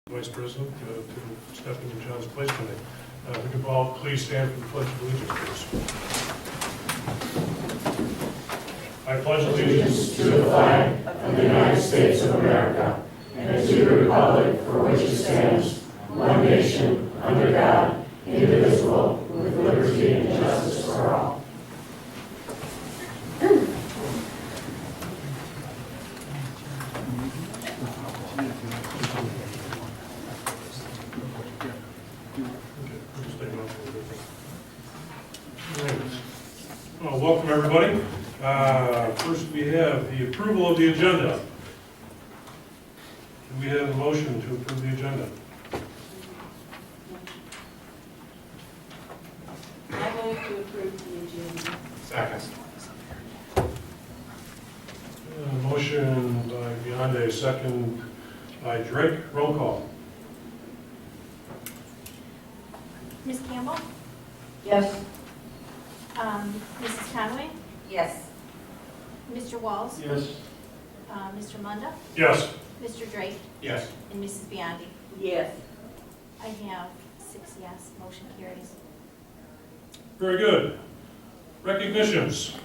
Vice President to step into John's place tonight. We can all please stand for the Pledge of Allegiance, please. I pledge allegiance to the flag of the United States of America and to the republic for which it stands, one nation, under God, indivisible, with liberty and justice for all. Well, welcome everybody. First we have the approval of the agenda. Do we have a motion to approve the agenda? I move to approve the agenda. Second. Motion by Bionde, second by Drake. Roll call. Ms. Campbell? Yes. Mrs. Conway? Yes. Mr. Walls? Yes. Mr. Munda? Yes. Mr. Drake? Yes. And Mrs. Biondi? Yes. I have 6 yes, motion carries. Very good. Recognitions.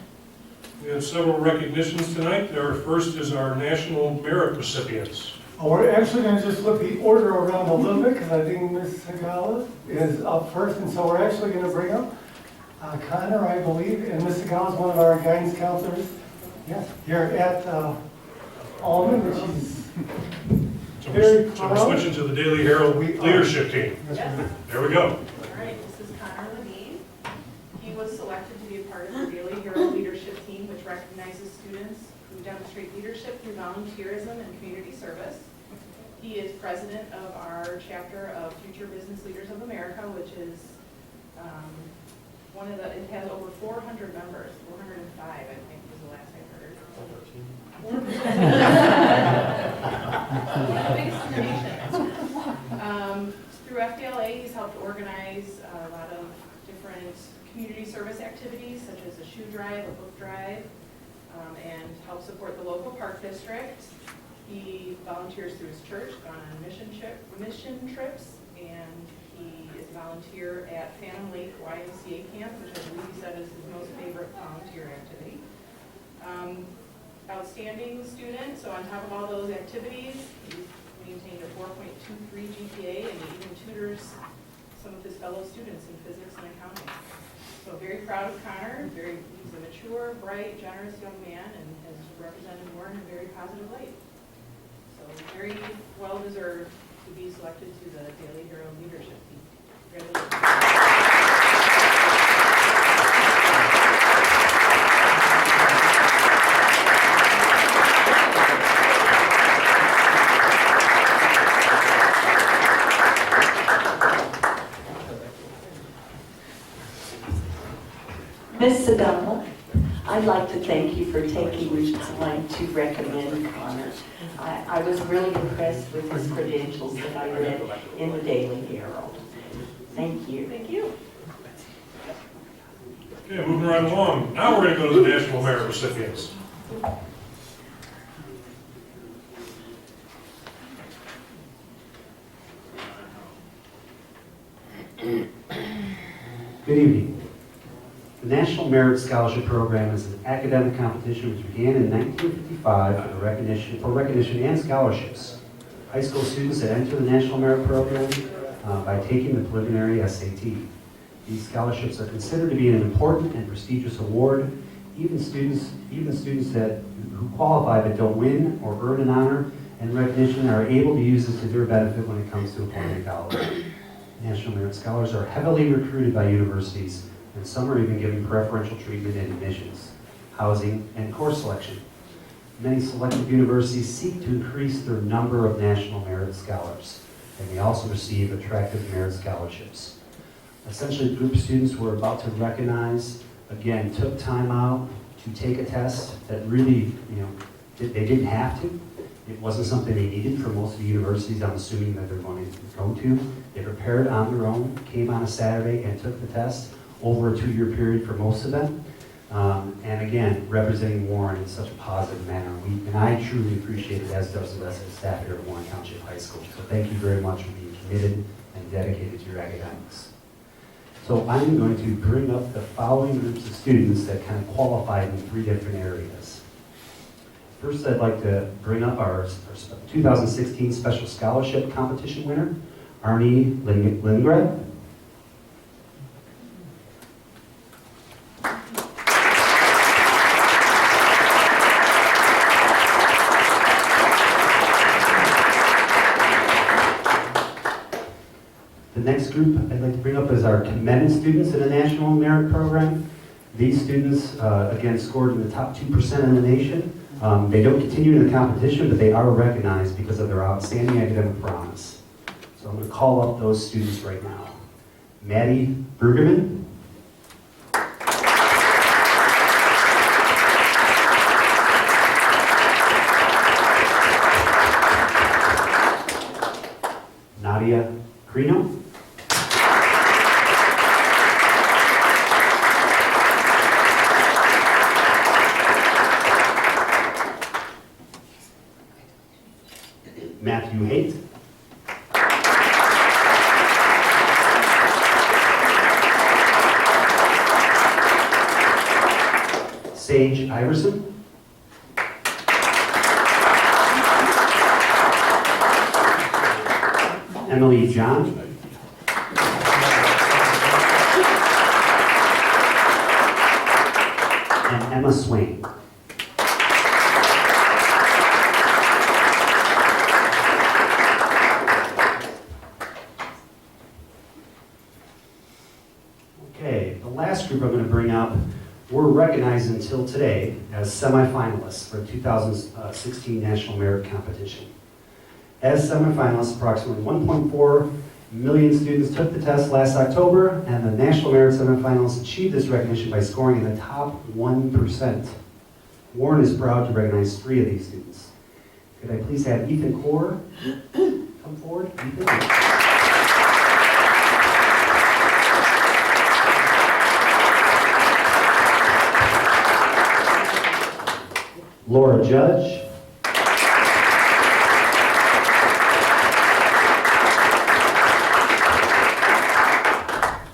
We have several recognitions tonight. Our first is our National Merit Recipients. We're actually going to just flip the order around a little bit because I think Ms. Segala is up first, and so we're actually going to bring up Connor, I believe, and Ms. Segala is one of our guidance counselors. Yes, here at Alman, which is So very we're proud. switching to the Daily Herald We are. leadership team. Yes. There we go. All right, this is Connor Levine. He was selected to be a part of the Daily Hero Leadership Team, which recognizes students who demonstrate leadership through volunteerism and community service. He is president of our chapter of Future Business Leaders of America, which is it has over 400 members, 405, I think was the last I heard. Biggest in the nation. Through FDLA, he's helped organize a lot of different community service activities, such as a shoe drive, a book drive, and help support the local park district. He volunteers through his church, gone on mission trips, and he is a volunteer at Phantom Lake YMCA camp, which I believe he said is his most favorite volunteer activity. Outstanding student, so on top of all those activities, he's maintained a 4.23 GPA, and he even tutors some of his fellow students in physics and accounting. So very proud of Connor. He's a mature, bright, generous young man, and has represented Warren in a very positive light. So very well deserved to be selected to the Daily Hero Leadership Team. Congratulations. Ms. Segala, I'd like to thank you for taking the time to recommend Connor. I was really impressed with his credentials that I read in the Daily Herald. Thank you. Thank you. Okay, moving right along. Now we're going to go to the National Merit Recipients. Good evening. The National Merit Scholarship Program is an academic competition which began in 1955 for recognition and scholarships. High school students that enter the National Merit Program by taking the preliminary SAT. These scholarships are considered to be an important and prestigious award. Even students who qualify but don't win or earn an honor and recognition are able to use it to their benefit when it comes to applying to college. National Merit Scholars are heavily recruited by universities, and some are even given preferential treatment in admissions, housing, and course selection. Many selected universities seek to increase their number of National Merit Scholars, and they also receive attractive merit scholarships. Essentially, the group of students we're about to recognize, again, took time out to take a test that really, they didn't have to. It wasn't something they needed for most of the universities, I'm assuming that they're going to go to. They prepared on their own, came on a Saturday and took the test over a 2-year period for most of them. And again, representing Warren in such a positive manner. And I truly appreciate it, as does the rest of the staff here at Warren Township High School. So thank you very much for being committed and dedicated to your academics. So I'm going to bring up the following groups of students that kind of qualified in 3 different areas. First, I'd like to bring up our 2016 Special Scholarship Competition winner, Arnie Lindgren. The next group I'd like to bring up is our commended students in the National Merit Program. These students, again, scored in the top 2% in the nation. They don't continue in the competition, but they are recognized because of their outstanding academic promise. So I'm going to call up those students right now. Maddie Brueggemann. Nadia Crino. Matthew Haight. Sage Iverson. Emily John. And Emma Swain. Okay, the last group I'm going to bring up were recognized until today as semifinalists for the 2016 National Merit Competition. As semifinalists, approximately 1.4 million students took the test last October, and the National Merit semifinalists achieved this recognition by scoring in the top 1%. Warren is proud to recognize 3 of these students. Could I please have Ethan Core come forward? Ethan. Laura Judge.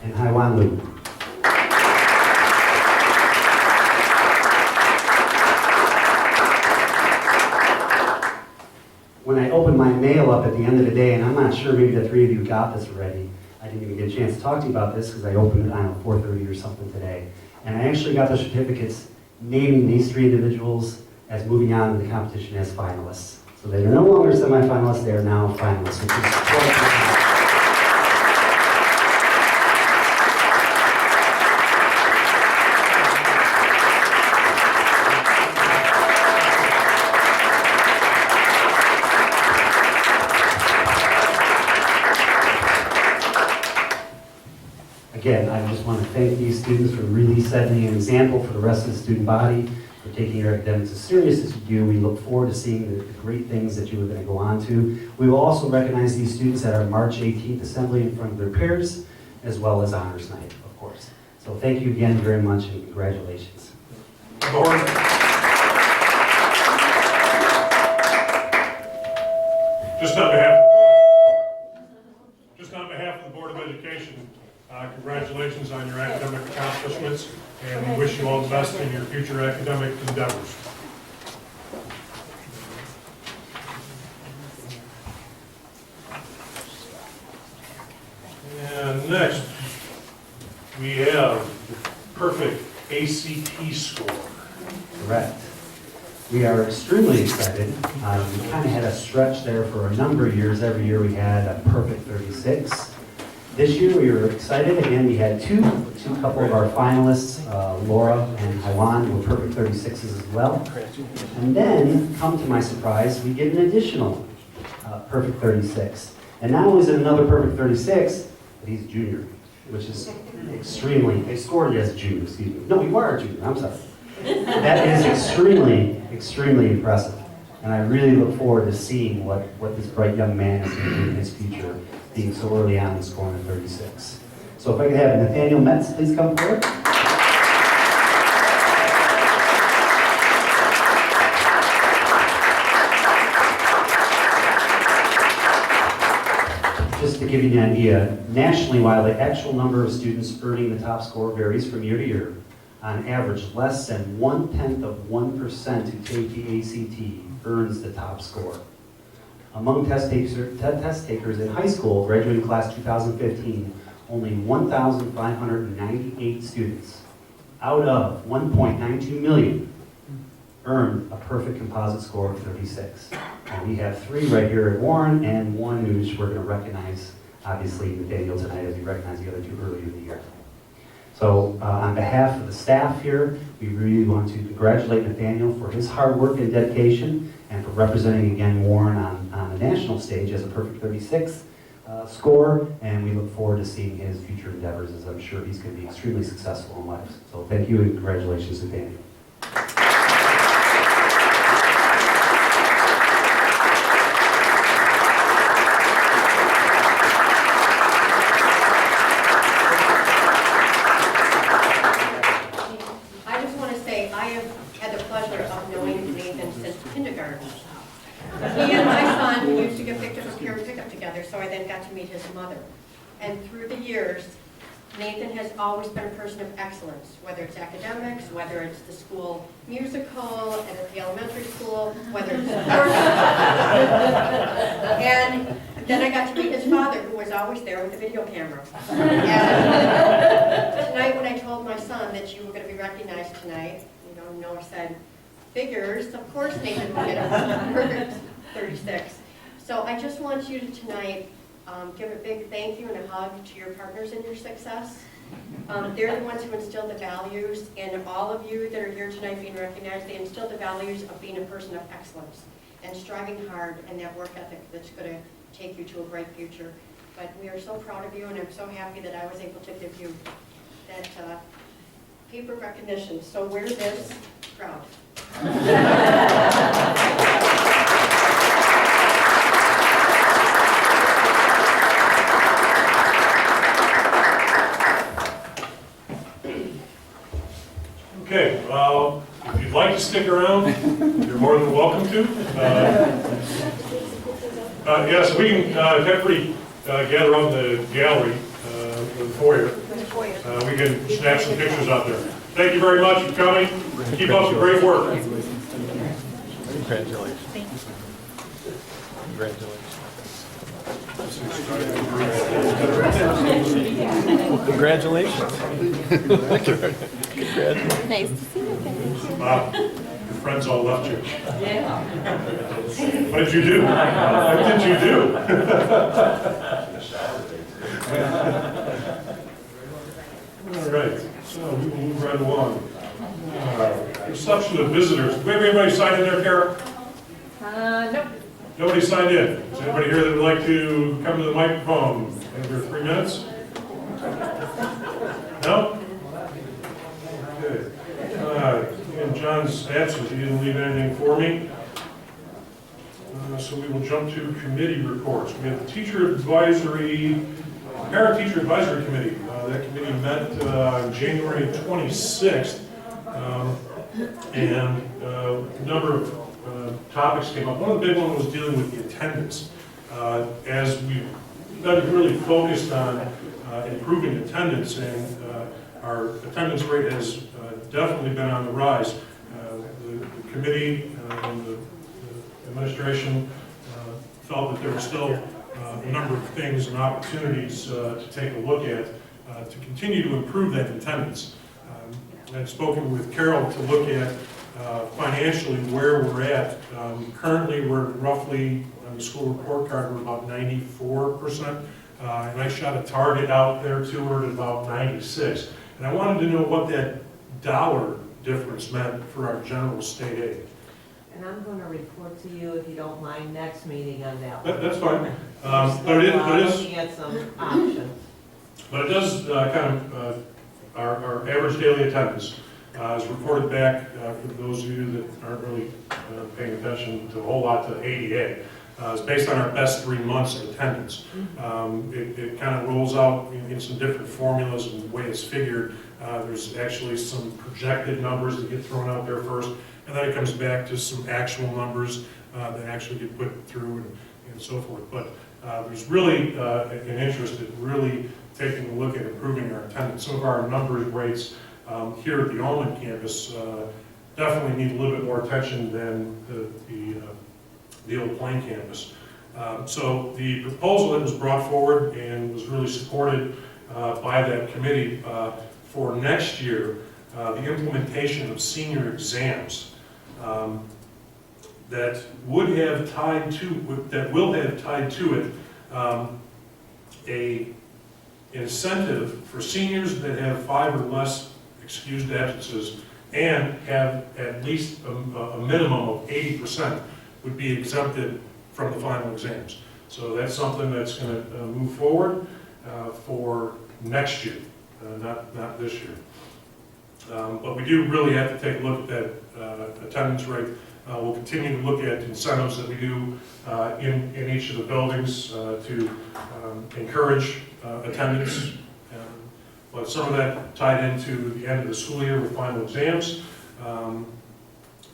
And Haiwan Liu. When I opened my mail up at the end of the day, and I'm not sure, maybe the 3 of you got this already. I didn't even get a chance to talk to you about this because I opened it, I don't know, 4:30 or something today. And I actually got the certificates naming these 3 individuals as moving on to the competition as finalists. So they are no longer semifinalists, they are now finalists, which is quite Again, I just want to thank these students for really setting an example for the rest of the student body, for taking your academics as serious as you do. We look forward to seeing the great things that you are going to go on to. We will also recognize these students at our March 18th assembly in front of their peers, as well as honors night, of course. So thank you again very much, and congratulations. Board. Just on behalf of the Board of Education, congratulations on your academic accomplishments, and we wish you all the best in your future academic endeavors. And next, we have perfect ACT score. Correct. We are extremely excited. We kind of had a stretch there for a number of years. Every year we had a perfect 36. This year we were excited. Again, we had two couple of our finalists, Laura and Haiwan, who were perfect 36s as well. And then, come to my surprise, we get an additional perfect 36. And not only is it another perfect 36, but he's junior, which is extremely, they scored you as a junior, excuse me. No, you are a junior, I'm sorry. That is extremely, extremely impressive. And I really look forward to seeing what this bright young man is going to do in his future, being so early on and scoring a 36. So if I could have Nathaniel Metz please come forward. just to give you an idea, nationally, while the actual number of students earning the top score varies from year to year, on average, less than 0.1% who take the ACT earns the top score. Among test takers in high school, graduating class 2015, only 1,598 students out of 1.92 million earned a perfect composite score of 36. And we have 3 right here at Warren and 1 who's we're going to recognize, obviously, Nathaniel tonight as we recognize the other 2 earlier in the year. So on behalf of the staff here, we really want to congratulate Nathaniel for his hard work and dedication and for representing again Warren on the national stage as a perfect 36 score, and we look forward to seeing his future endeavors, as I'm sure he's going to be extremely successful in life. So thank you and congratulations, Nathaniel. I just want to say, I have had the pleasure of knowing Nathan since kindergarten. He and my son used to get picked up and parent pickup together, so I then got to meet his mother. And through the years, Nathan has always been a person of excellence, whether it's academics, whether it's the school musical, and at the elementary school, whether it's sports. And then I got to meet his father, who was always there with the video camera. And tonight, when I told my son that you were going to be recognized tonight, Noah said, figures, of course Nathan would get a perfect 36. So I just want you to tonight give a big thank you and a hug to your partners in your success. They're the ones who instilled the values, and all of you that are here tonight being recognized, they instilled the values of being a person of excellence and striving hard and that work ethic that's going to take you to a bright future. But we are so proud of you, and I'm so happy that I was able to give you that paper recognition. So wear this proud. Okay, if you'd like to stick around, you're more than welcome to. Yes, we can everybody gather on the gallery, the foyer. We can snap some pictures out there. Thank you very much for coming. Keep up the great work. Congratulations. Congratulations. Congratulations. Nice to see you. Wow, your friends all left you. What did you do? What did you do? All right, so we will move right along. Reception of visitors. Do we have anybody signed in there, Kara? Nope. Nobody signed in. Is anybody here that would like to come to the microphone? Have your 3 minutes? No? Okay. In John's absence, he didn't leave anything for me. So we will jump to committee reports. We have the Parent-Teacher Advisory Committee. That committee met on January 26th, and a number of topics came up. One of the big ones was dealing with the attendance. As we've been really focused on improving attendance, and our attendance rate has definitely been on the rise. The committee and the administration felt that there were still a number of things and opportunities to take a look at to continue to improve that attendance. I've spoken with Carol to look at financially where we're at. Currently, we're roughly, on the school report card, we're about 94%. And I shot a target out there to her at about 96. And I wanted to know what that dollar difference meant for our general state aid. And I'm going to report to you, if you don't mind, next meeting on that one. That's fine. But it is looking at some options. But it does our average daily attendance is reported back for those of you that aren't really paying attention to a whole lot to ADA. It's based on our best 3 months of attendance. It kind of rolls out in some different formulas and the way it's figured. There's actually some projected numbers that get thrown out there first, and then it comes back to some actual numbers that actually get put through and so forth. But there's really an interest in really taking a look at improving our attendance. Some of our numbers rates here at the Allman campus definitely need a little bit more attention than the Old Plain campus. So the proposal that was brought forward and was really supported by that committee for next year, the implementation of senior exams that will have tied to it an incentive for seniors that have 5 or less excused absences and have at least a minimum of 80% would be exempted from the final exams. So that's something that's going to move forward for next year, not this year. But we do really have to take a look at that attendance rate. We'll continue to look at incentives that we do in each of the buildings to encourage attendance. But some of that tied into the end of the school year with final exams. And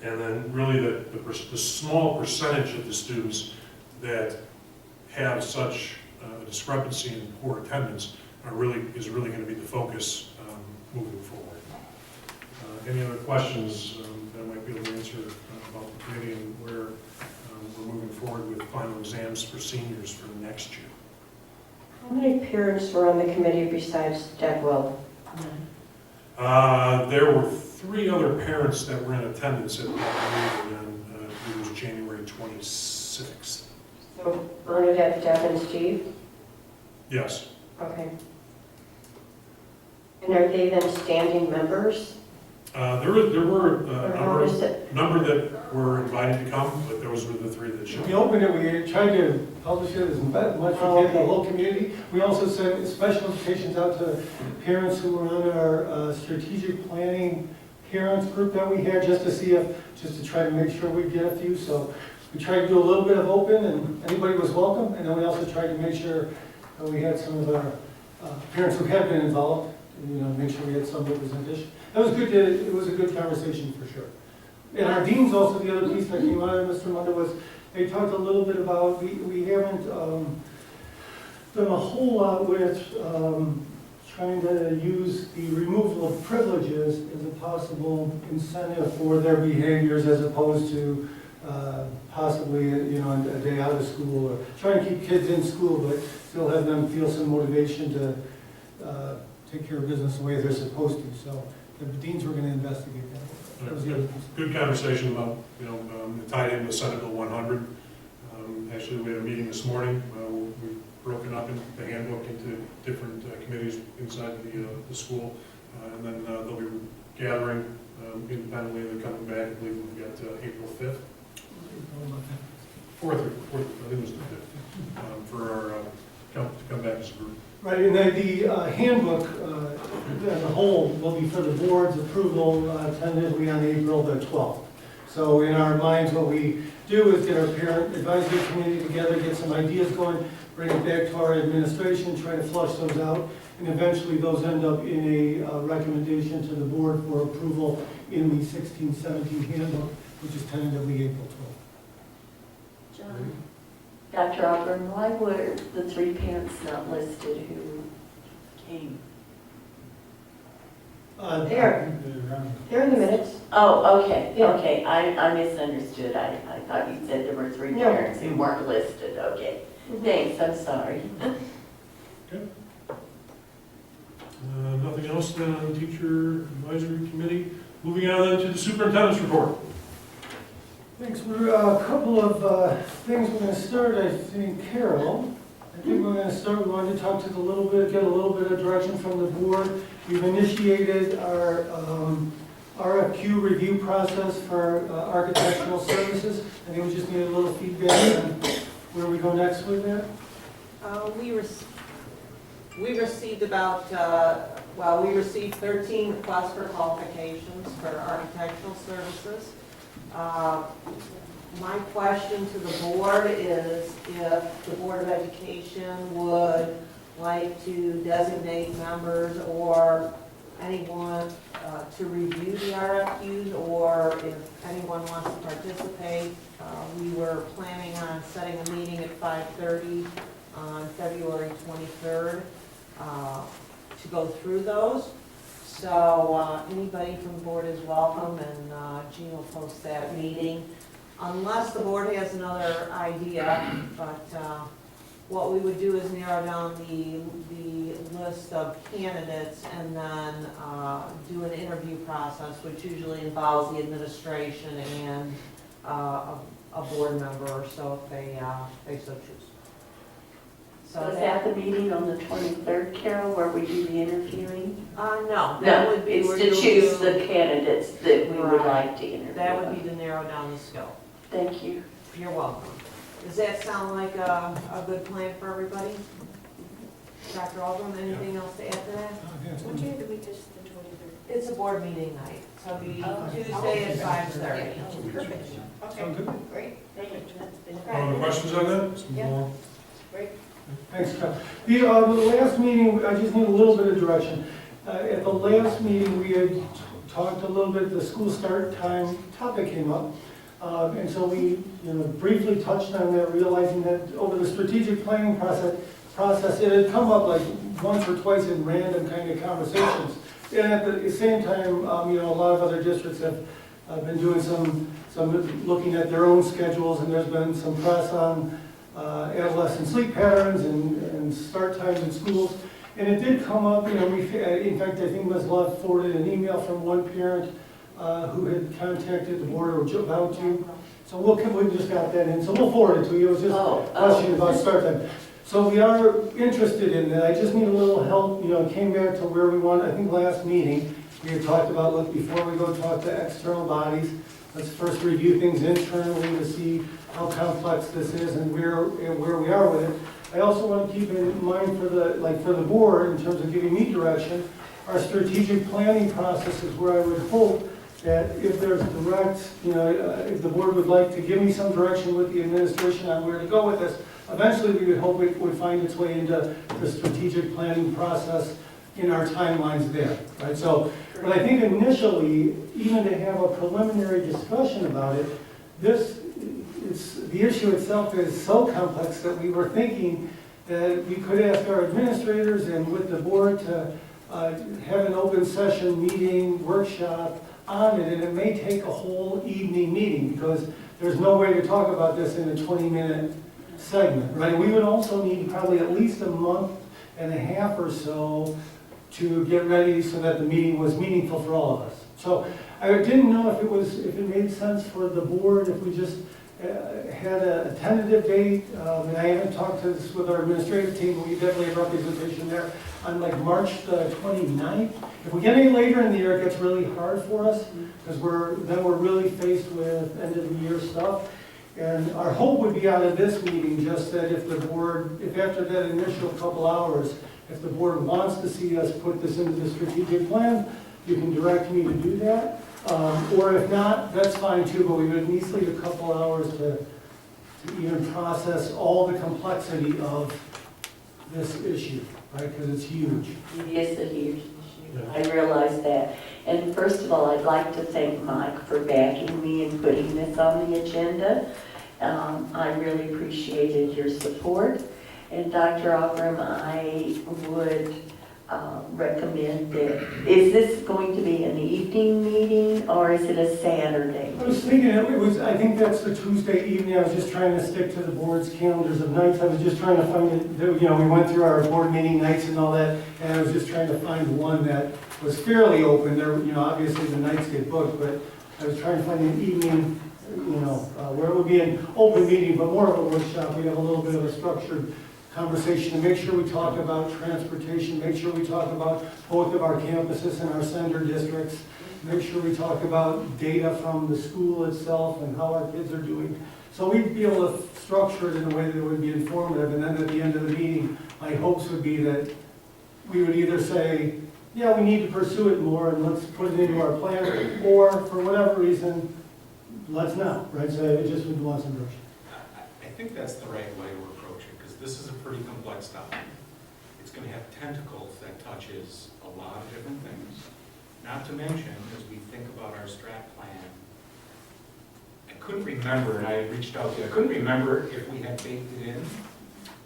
then really the small percentage of the students that have such a discrepancy in poor attendance is really going to be the focus moving forward. Any other questions that I might be able to answer about the committee and where we're moving forward with final exams for seniors for next year? How many parents were on the committee besides Dagwell? There were 3 other parents that were in attendance at that meeting on it was January 26th. So Bernadette, Deb, and Steve? Yes. Okay. And are they then standing members? There were Or how is it? a number that were invited to come, but those were the 3 that showed. We opened it, we tried to publish it as much as we can to the whole community. We also sent special invitations out to parents who were on our strategic planning parents group that we had, just to try to make sure we get a few. So we tried to do a little bit of open, and anybody was welcome. And then we also tried to make sure that we had some of our parents who have been involved, and, make sure we had some representation. It was a good conversation for sure. And our deans also, the other piece that came out of Mr. Munda was, they talked a little bit about, we haven't done a whole lot with trying to use the removal of privileges as a possible incentive for their behaviors as opposed to possibly, a day out of school, or trying to keep kids in school but still have them feel some motivation to take care of business the way they're supposed to. So the deans were going to investigate that. That was the other piece. Good conversation about, tied in with Senate Bill 100. Actually, we had a meeting this morning. We've broken up the handbook into different committees inside the school. And then they'll be gathering independently and then coming back. I believe we've got April 5th. 4th, I think it was the 5th, for our, to come back as a group. Right, and then the handbook as a whole will be for the board's approval tentatively on April the 12th. So in our minds, what we do is get our parent advisory committee together, get some ideas going, bring it back to our administration, try to flush those out, and eventually those end up in a recommendation to the board for approval in the 16-17 handbook, which is tentatively April 12th. John? Dr. Auburn, why were the 3 parents not listed who came? They're in the minutes. Oh, okay, Yeah. okay, I misunderstood. I thought you said there were 3 No. parents who weren't listed, okay. Thanks, I'm sorry. Nothing else then on the teacher advisory committee. Moving on then to the superintendent's report. Thanks. We're a couple of things we're going to start, I think, Carol. I think we're going to start, we wanted to talk to get a little bit of direction from the board. We've initiated our RFQ review process for architectural services. I think we just need a little feedback on where we go next with that. We received we received 13 requests for qualifications for architectural services. My question to the board is if the Board of Education would like to designate members or anyone to review the RFQs, or if anyone wants to participate. We were planning on setting a meeting at 5:30 on February 23rd to go through those. So anybody from the board is welcome, and Jean will post that meeting. Unless the board has another idea, but what we would do is narrow down the list of candidates and then do an interview process, which usually involves the administration and a board member or so if they so choose. So is that the meeting on the 23rd, Carol, where we do the interviewing? No, that No, would be. it's where to you'll choose do- the candidates that we would Right. like to interview. That would be to narrow down the scope. Thank you. You're welcome. Does that sound like a good plan for everybody? Dr. Aldrum, anything else to add to that? What day of the week is the 23rd? It's a board meeting night, so it'll be Oh. Tuesday at 5:30. Perfect. Okay, great. Thank you. That's been Other questions on that? Let's move Yeah. on. great. Thanks, Scott. The last meeting, I just need a little bit of direction. At the last meeting, we had talked a little bit, the school start time topic came up. And so we, briefly touched on that, realizing that over the strategic planning process, it had come up like once or twice in random kind of conversations. And at the same time, a lot of other districts have been doing some looking at their own schedules, and there's been some press on adolescent sleep patterns and start times in schools. And it did come up, in fact, I think Ms. Love forwarded an email from one parent who had contacted the board or about to. So we just got that in, so we'll forward it to you. It was just a question about start time. So we are interested in that. I just need a little help, it came back to where we wanted, I think last meeting, we had talked about, look, before we go talk to external bodies, let's first review things internally to see how complex this is and where we are with it. I also want to keep in mind for the board, in terms of giving me direction, our strategic planning process is where I would hope that if there's direct, if the board would like to give me some direction with the administration on where to go with this, eventually we would hope it would find its way into the strategic planning process in our timelines there, right? So, but I think initially, even to have a preliminary discussion about it, the issue itself is so complex that we were thinking that we could ask our administrators and with the board to have an open session meeting, workshop on it, and it may take a whole evening meeting because there's no way to talk about this in a 20-minute segment, right? We would also need probably at least a month and a half or so to get ready so that the meeting was meaningful for all of us. So I didn't know if it made sense for the board if we just had a tentative date, and I haven't talked to this with our administrative team, but we definitely have representation there on like March the 29th. If we get any later in the year, it gets really hard for us because we're really faced with end of the year stuff. And our hope would be out of this meeting just that if after that initial couple hours, if the board wants to see us put this into the strategic plan, you can direct me to do that. Or if not, that's fine too, but we would need at least a couple hours to even process all the complexity of this issue, right? Because it's huge. It is a huge issue. I realize that. And first of all, I'd like to thank Mike for backing me and putting this on the agenda. I really appreciated your support. And Dr. Ogrum, I would recommend that, is this going to be an evening meeting or is it a Saturday? I was thinking I think that's the Tuesday evening. I was just trying to stick to the board's calendars of nights. I was just trying to find it, we went through our board meeting nights and all that, and I was just trying to find one that was fairly open. There, obviously the nights get booked, but I was trying to find an evening, where it would be an open meeting, but more of a workshop. We have a little bit of a structured conversation to make sure we talk about transportation, make sure we talk about both of our campuses and our sender districts, make sure we talk about data from the school itself and how our kids are doing. So we'd be able to structure it in a way that it would be informative, and then at the end of the meeting, my hopes would be that we would either say, yeah, we need to pursue it more and let's put it into our plan, or for whatever reason, let's not, right? So it just would want some direction. I think that's the right way to approach it, because this is a pretty complex topic. It's going to have tentacles that touches a lot of different things. Not to mention, as we think about our strat plan, I couldn't remember, and I had reached out to you, I couldn't remember if we had baked it in.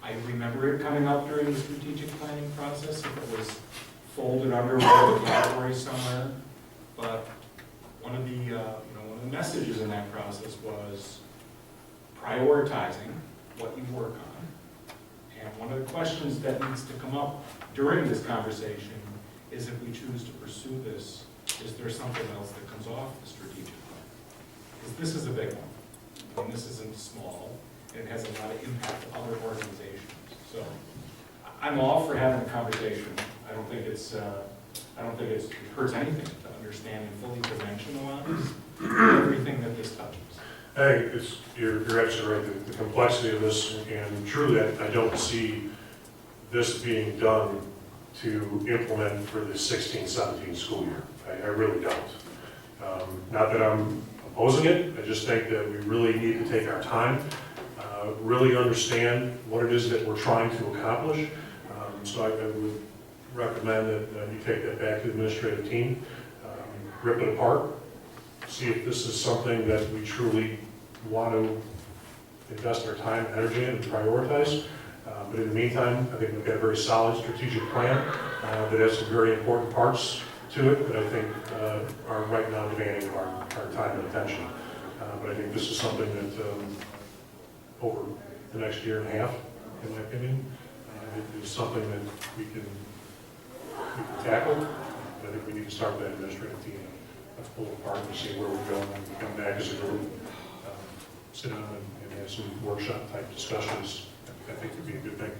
I remember it coming up during the strategic planning process, if it was folded under one of the categories somewhere. But one of the messages in that process was prioritizing what you work on. And one of the questions that needs to come up during this conversation is, if we choose to pursue this, is there something else that comes off the strategic plan? Because this is a big one, and this isn't small, and it has a lot of impact on other organizations. So I'm all for having a conversation. I don't think it hurts anything to understand and fully dimensionalize everything that this touches. Hey, you're absolutely right, the complexity of this, and truly, I don't see this being done to implement for the 16-17 school year. I really don't. Not that I'm opposing it, I just think that we really need to take our time, really understand what it is that we're trying to accomplish. So I would recommend that you take that back to the administrative team, rip it apart, see if this is something that we truly want to invest our time, energy in, and prioritize. But in the meantime, I think we've got a very solid strategic plan that has some very important parts to it that I think are right now demanding of our time and attention. But I think this is something that over the next year and a half, in my opinion, it is something that we can tackle. I think we need to start with that administrative team. Let's pull it apart and see where we're going when we come back as a group. Sit down and have some workshop type discussions. I think would be a good thing.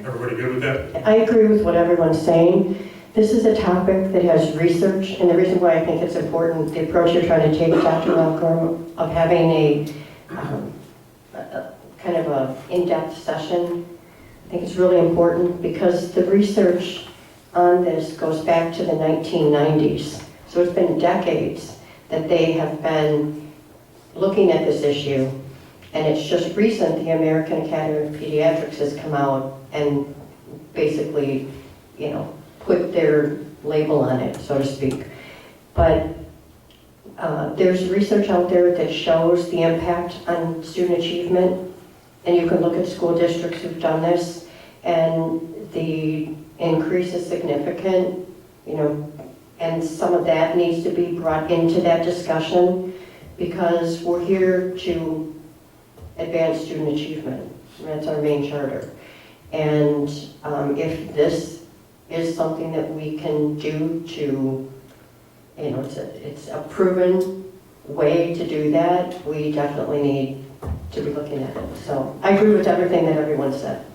Everybody good with that? I agree with what everyone's saying. This is a topic that has research, and the reason why I think it's important, the approach you're trying to take, Dr. Malcolm, of having a kind of a in-depth session, I think it's really important because the research on this goes back to the 1990s. So it's been decades that they have been looking at this issue. And it's just recent, the American Academy of Pediatrics has come out and basically, put their label on it, so to speak. But there's research out there that shows the impact on student achievement, and you can look at school districts who've done this, and the increase is significant, and some of that needs to be brought into that discussion because we're here to advance student achievement. That's our main charter. And if this is something that we can do to, it's a proven way to do that, we definitely need to be looking at it. So I agree with everything that everyone said.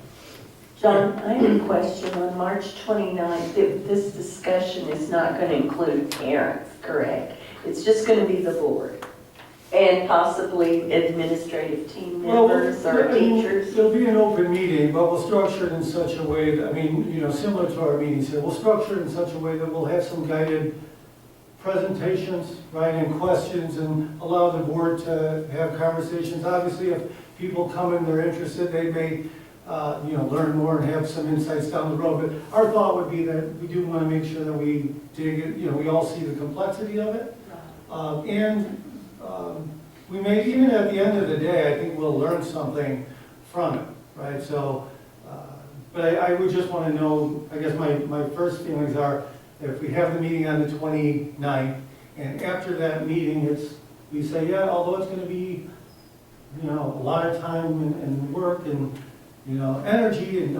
John, I have a question. On March 29th, this discussion is not going to include parents, correct? It's just going to be the board and possibly administrative team members or teachers? It'll be an open meeting, but we'll structure it in such a way that, similar to our meetings here, we'll structure it in such a way that we'll have some guided presentations, right, and questions, and allow the board to have conversations. Obviously, if people come and they're interested, they may learn more and have some insights down the road. But our thought would be that we do want to make sure that we dig it, we all see the complexity of it. We may, even at the end of the day, I think we'll learn something from it, right? So, but I would just want to know, I guess my first feelings are, if we have the meeting on the 29th, and after that meeting, we say, yeah, although it's going to be, a lot of time and work and, energy, and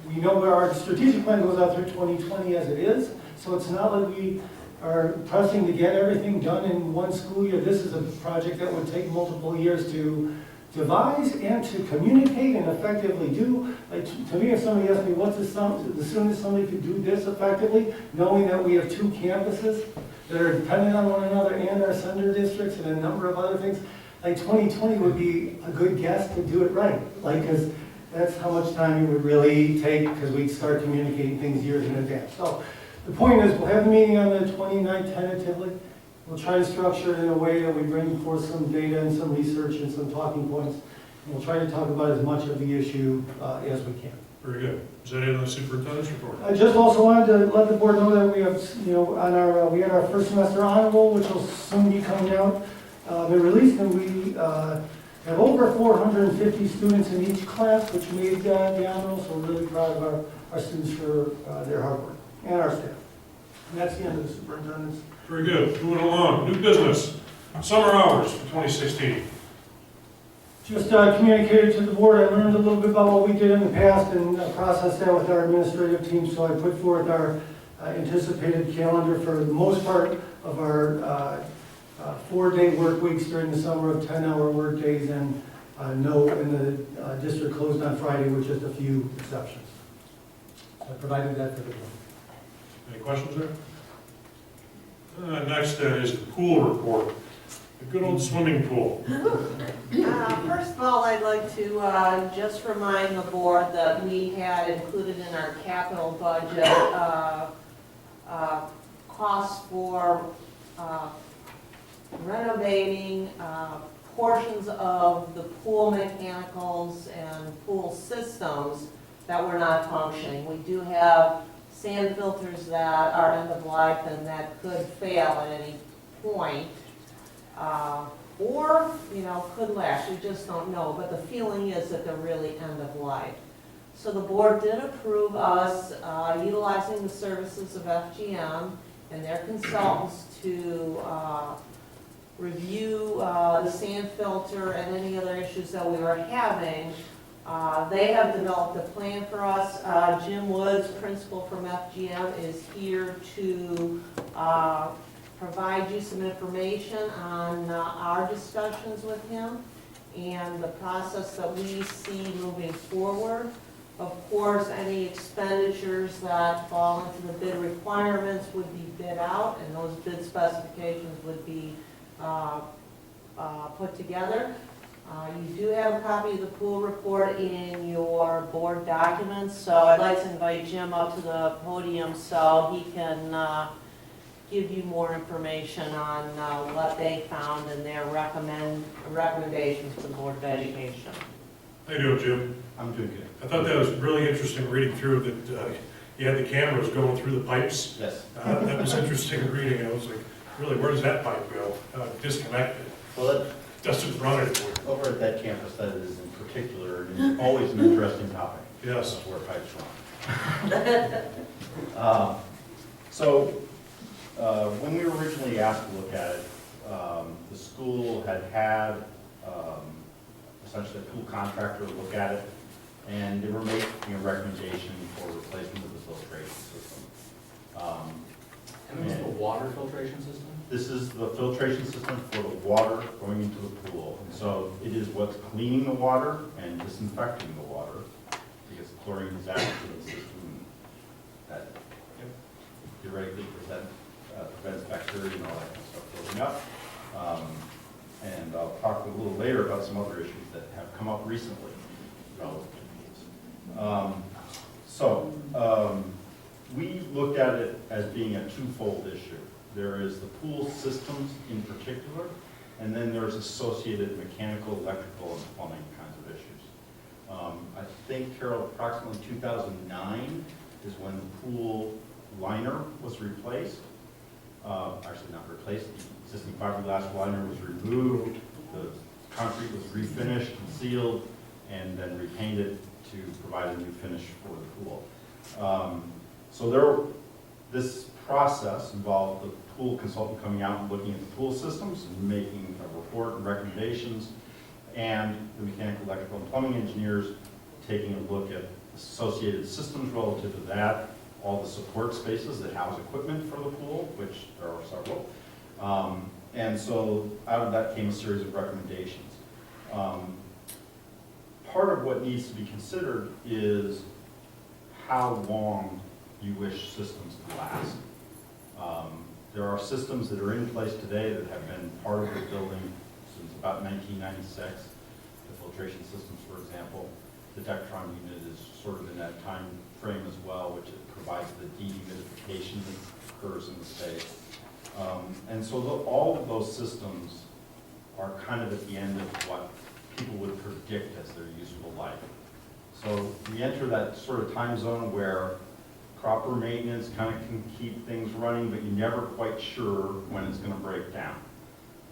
we know where our strategic plan goes out through 2020 as it is, so it's not like we are pressing to get everything done in one school year. This is a project that would take multiple years to devise and to communicate and effectively do. Like, to me, if somebody asked me what's the soonest somebody could do this effectively, knowing that we have two campuses that are dependent on one another and our sender districts and a number of other things, like 2020 would be a good guess to do it right. Because that's how much time it would really take, because we'd start communicating things years in advance. So the point is, we'll have the meeting on the 29th tentatively. We'll try to structure it in a way that we bring forth some data and some research and some talking points. And we'll try to talk about as much of the issue as we can. Very good. Is that it on the superintendent's report? I just also wanted to let the board know that we have, we had our first semester honor roll, which will soon be coming out. They're released, and we have over 450 students in each class, which made the honors, so we're really proud of our students for their hard work, and our staff. And that's the end of the superintendent's. Very good. Moving along, new business, summer hours for 2016. Just communicated to the board, I learned a little bit about what we did in the past and processed that with our administrative team, so I put forth our anticipated calendar for the most part of our 4-day work weeks during the summer of 10-hour work days, and the district closed on Friday with just a few exceptions. So I provided that for the board. Any questions there? Next is the pool report, the good old swimming pool. First of all, I'd like to just remind the board that we had included in our capital budget costs for renovating portions of the pool mechanicals and pool systems that were not functioning. We do have sand filters that are end of life and that could fail at any point. Or, could last, we just don't know, but the feeling is that they're really end of life. So the board did approve us utilizing the services of FGM and their consultants to review the sand filter and any other issues that we were having. They have developed a plan for us. Jim Woods, principal from FGM, is here to provide you some information on our discussions with him and the process that we see moving forward. Of course, any expenditures that fall into the bid requirements would be bid out, and those bid specifications would be put together. You do have a copy of the pool report in your board documents, so I'd like to invite Jim up to the podium so he can give you more information on what they found and their recommendations to the Board of Education. How you doing, Jim? I'm doing good. I thought that was really interesting reading through that you had the cameras going through the pipes. Yes. That was interesting reading. I was like, really, where does that pipe go? Disconnected. Well, that, Doesn't run anywhere. over at that campus, that is in particular, and always an interesting topic. Yes. Where pipes run. When we were originally asked to look at it, the school had essentially a pool contractor look at it, and they were making a recommendation for replacement of the filtration system. And this is the water filtration system? This is the filtration system for the water going into the pool. And so it is what's cleaning the water and disinfecting the water, because chlorine is added to the system that theoretically prevents bacteria and all that kind of stuff building up. And I'll talk a little later about some other issues that have come up recently relative to pools. We looked at it as being a twofold issue. There is the pool systems in particular, and then there's associated mechanical, electrical, and plumbing kinds of issues. I think, Carol, approximately 2009 is when the pool liner was replaced. Actually not replaced, the existing fiberglass liner was removed, the concrete was refinished and sealed, and then repainted to provide a new finish for the pool. This process involved the pool consultant coming out and looking at the pool systems and making a report and recommendations, and the mechanical, electrical, and plumbing engineers taking a look at associated systems relative to that, all the support spaces that house equipment for the pool, which there are several. And so out of that came a series of recommendations. Part of what needs to be considered is how long you wish systems to last. There are systems that are in place today that have been part of the building since about 1996. The filtration systems, for example. The Dectron unit is sort of in that time frame as well, which it provides the dehumidification that occurs in the space. And so all of those systems are kind of at the end of what people would predict as their useful life. So we enter that sort of time zone where proper maintenance kind of can keep things running, but you're never quite sure when it's going to break down.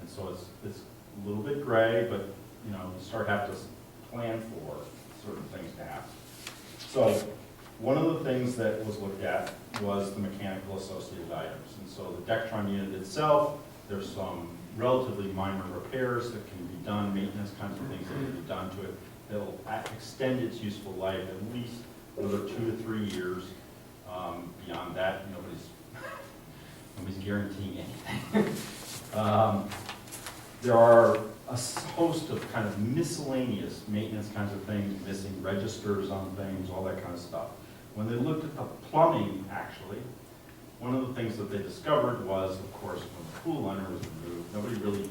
And so it's a little bit gray, but you know, you start have to plan for certain things to happen. So one of the things that was looked at was the mechanical associated items. And so the Dectron unit itself, there's some relatively minor repairs that can be done, maintenance kinds of things that can be done to it that'll extend its useful life at least another 2 to 3 years. Beyond that, nobody's guaranteeing anything. There are a host of kind of miscellaneous maintenance kinds of things, missing registers on things, all that kind of stuff. When they looked at the plumbing, actually, one of the things that they discovered was, of course, when the pool liner was removed, nobody really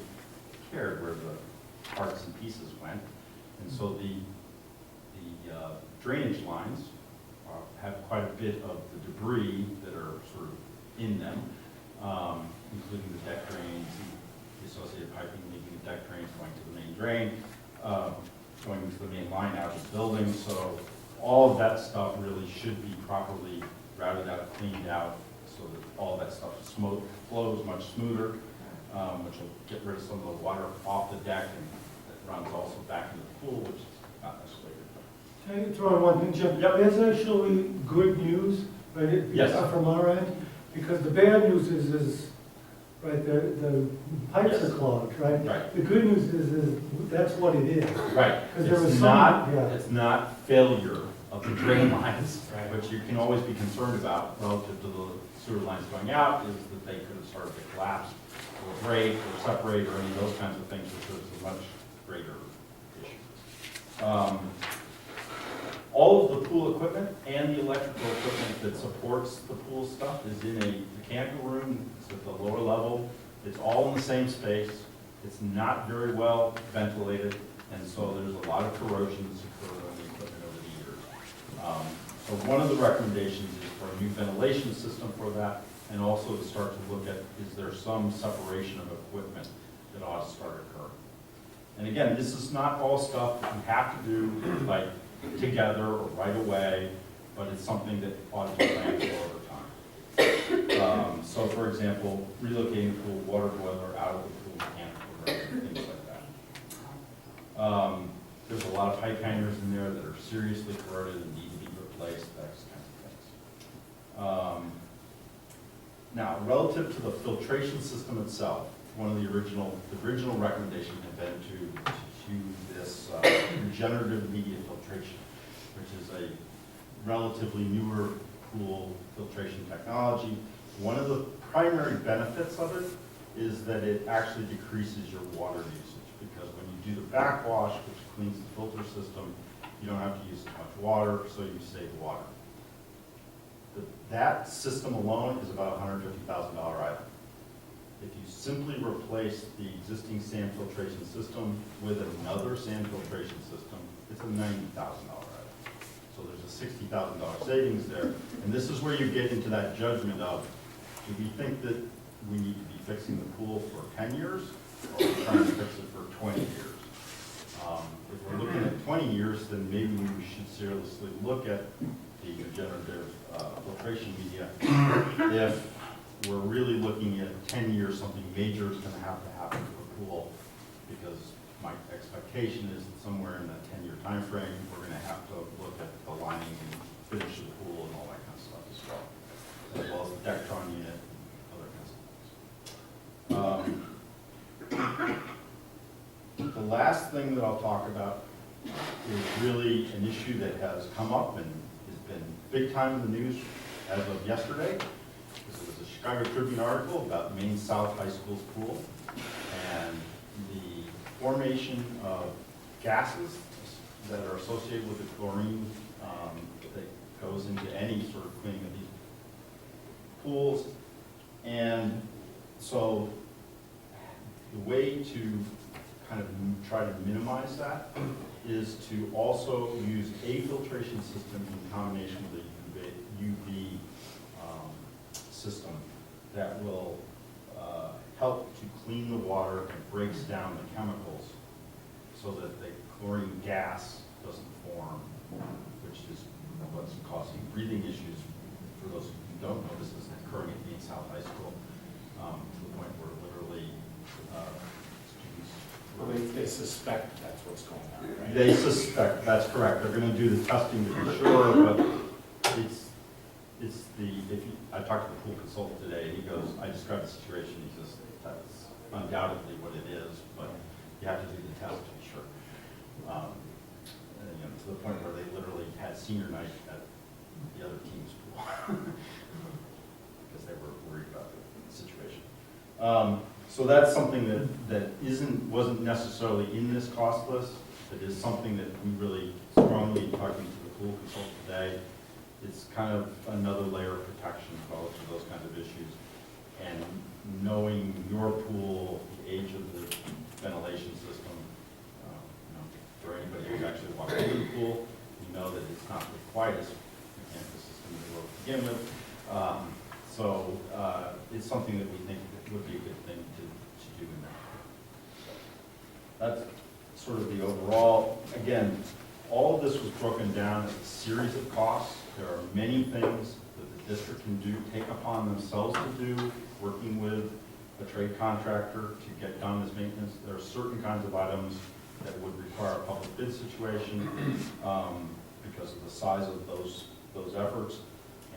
cared where the parts and pieces went. And so the drainage lines have quite a bit of the debris that are sort of in them, including the deck drains, the associated piping leaving the deck drains, going to the main drain, going to the main line out of the building. So all of that stuff really should be properly routed out, cleaned out, so that all that stuff flows much smoother, which will get rid of some of the water off the deck, and that runs also back into the pool, which is not necessarily good. Can I throw in one thing, Jim? Yep. That's actually good news, right? Yes. From our end, because the bad news is right, the pipes Yes. are clogged, right? Right. The good news is that's what it is. Right. 'Cause there was It's some- not, yeah. it's not failure of the drain lines, Right. which you can always be concerned about relative to the sewer lines going out, is that they could have started to collapse or break or separate or any of those kinds of things, which is a much greater issue. All of the pool equipment and the electrical equipment that supports the pool stuff is in a mechanical room. It's at the lower level. It's all in the same space. It's not very well ventilated, and so there's a lot of corrosion that's occurred on the equipment over the years. So one of the recommendations is for a new ventilation system for that, and also to start to look at, is there some separation of equipment that ought to start occurring? And again, this is not all stuff that you have to do like together or right away, but it's something that ought to be planned for over time. So for example, relocating the pool water boiler out of the pool mechanical room, things like that. There's a lot of pipe hangers in there that are seriously corroded and need to be replaced, those kinds of things. Now, relative to the filtration system itself, one of the original recommendation had been to this regenerative media filtration, which is a relatively newer pool filtration technology. One of the primary benefits of it is that it actually decreases your water usage, because when you do the backwash, which cleans the filter system, you don't have to use as much water, so you save water. That system alone is about a $150,000 item. If you simply replace the existing sand filtration system with another sand filtration system, it's a $90,000 item. So there's a $60,000 savings there. And this is where you get into that judgment of, do we think that we need to be fixing the pool for 10 years, or are we trying to fix it for 20 years? If we're looking at 20 years, then maybe we should seriously look at the regenerative filtration media. If we're really looking at 10 years, something major is going to happen to the pool, because my expectation is that somewhere in that 10-year time frame, we're going to have to look at the lining and finish the pool and all that kind of stuff as well as the Dectron unit, other kinds of things. The last thing that I'll talk about is really an issue that has come up and has been big time in the news as of yesterday. This was a Chicago Tribune article about Maine South High School's pool and the formation of gases that are associated with the chlorine that goes into any sort of cleaning of these pools. And so the way to kind of try to minimize that is to also use a filtration system in combination with a UV system that will help to clean the water and breaks down the chemicals so that the chlorine gas doesn't form, which is what's causing breathing issues. For those who don't know, this is occurring at Maine South High School, to the point where literally students Well, they suspect that's what's going on, right? They suspect, that's correct. They're gonna do the testing to be sure, but I talked to the pool consultant today, and he goes, I described the situation, he says, that's undoubtedly what it is, but you have to do the test to be sure. And, to the point where they literally had senior night at the other team's pool. Because they were worried about the situation. So that's something that wasn't necessarily in this cost list. It is something that we really strongly, talking to the pool consultant today, it's kind of another layer of protection relative to those kinds of issues. And knowing your pool, the age of the ventilation system, for anybody who's actually walked into the pool, you know that it's not the quietest mechanical system in the world to begin with. So it's something that we think would be a good thing to do in that. That's sort of the overall. Again, all of this was broken down as a series of costs. There are many things that the district can do, take upon themselves to do, working with a trade contractor to get done this maintenance. There are certain kinds of items that would require a public bid situation because of the size of those efforts.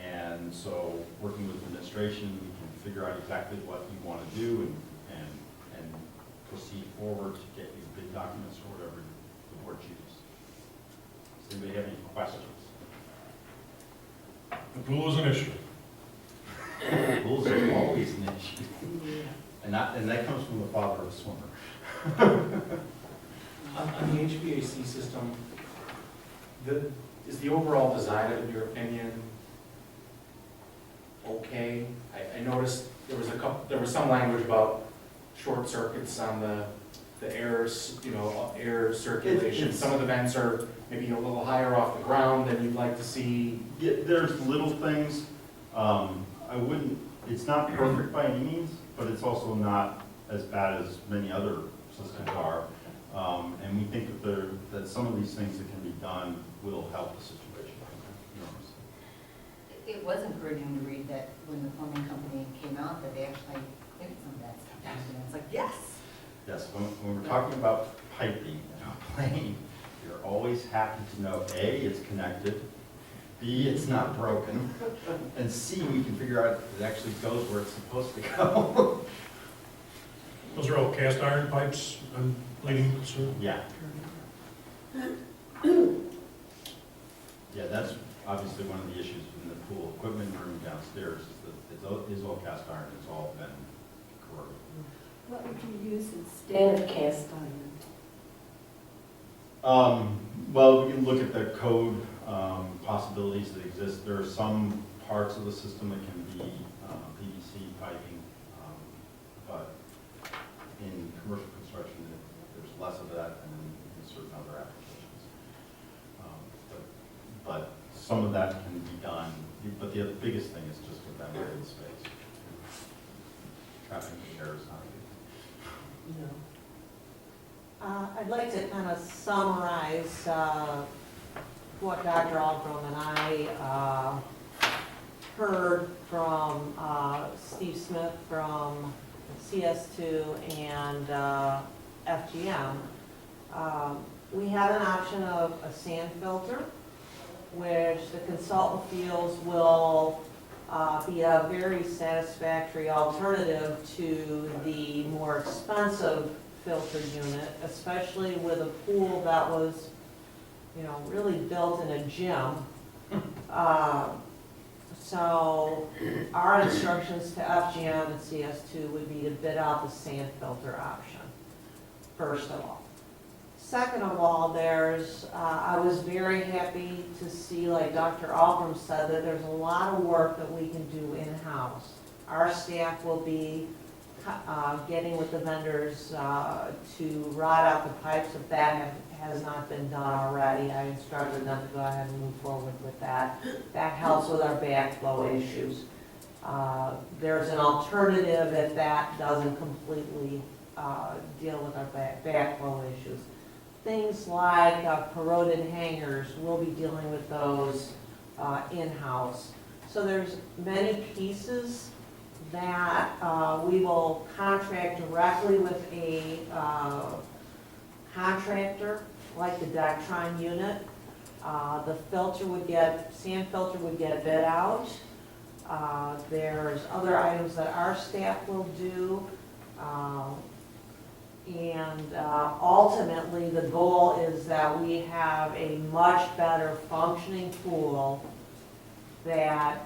And so working with administration, we can figure out exactly what you want to do and proceed forward to get you bid documents or whatever the board chooses. Does anybody have any questions? The pool is an issue. Rules are always an issue. And that comes from the father of a swimmer. On the HVAC system, is the overall design of it, in your opinion, okay? I noticed there was some language about short circuits on the air circulation. Some of the vents are maybe a little higher off the ground than you'd like to see. Yeah, there's little things. It's not perfect by any means, but it's also not as bad as many other systems are. And we think that some of these things that can be done will help the situation enormously. It was encouraging to read that when the plumbing company came out, that they actually fixed some of that stuff. And it's like, yes. Yes, when we're talking about piping and a plane, you're always happy to know, A, it's connected, B, it's not broken, and C, we can figure out if it actually goes where it's supposed to go. Those are all cast iron pipes and leading, sir? Yeah. Yeah, that's obviously one of the issues in the pool equipment room downstairs, is that it is all cast iron, it's all been corroded. What would you use instead of cast iron? Well, we can look at the code possibilities that exist. There are some parts of the system that can be PVC piping, but in commercial construction, there's less of that than in certain other applications. But some of that can be done, but the biggest thing is just to ventilate space. Trapping the air is not a good thing. I'd like to kind of summarize what Dr. Aldrum and I heard from Steve Smith from CS2 and FGM. We have an option of a sand filter, which the consultant feels will be a very satisfactory alternative to the more expensive filter unit, especially with a pool that was, really built in a gym. So our instructions to FGM and CS2 would be to bid out the sand filter option, first of all. Second of all, I was very happy to see, like Dr. Aldrum said, that there's a lot of work that we can do in-house. Our staff will be getting with the vendors to rot out the pipes if that has not been done already. I instructed them to go ahead and move forward with that. That helps with our backflow issues. There's an alternative if that doesn't completely deal with our backflow issues. Things like corroded hangers, we'll be dealing with those in-house. So there's many pieces that we will contract directly with a contractor, like the Dectron unit. The sand filter would get bid out. There's other items that our staff will do. And ultimately, the goal is that we have a much better functioning pool that